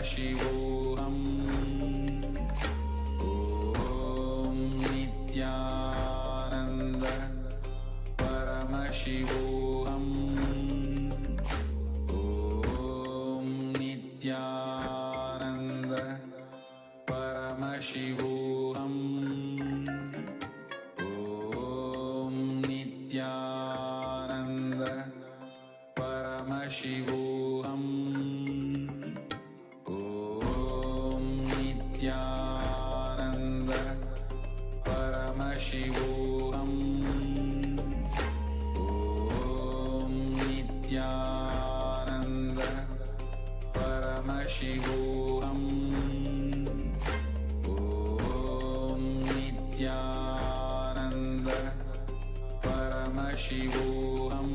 Paramashivoham. Om Nithyananda Paramashivoham. Om Nithyananda Paramashivoham. Om Nithyananda Paramashivoham. Om Nithyananda Paramashivoham. Om Nithyananda Paramashivoham. Om Nithyananda Paramashivoham.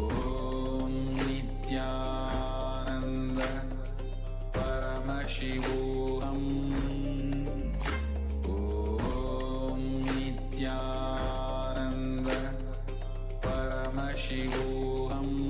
Om Nithyananda Paramashivoham. Om Nithyananda Paramashivoham.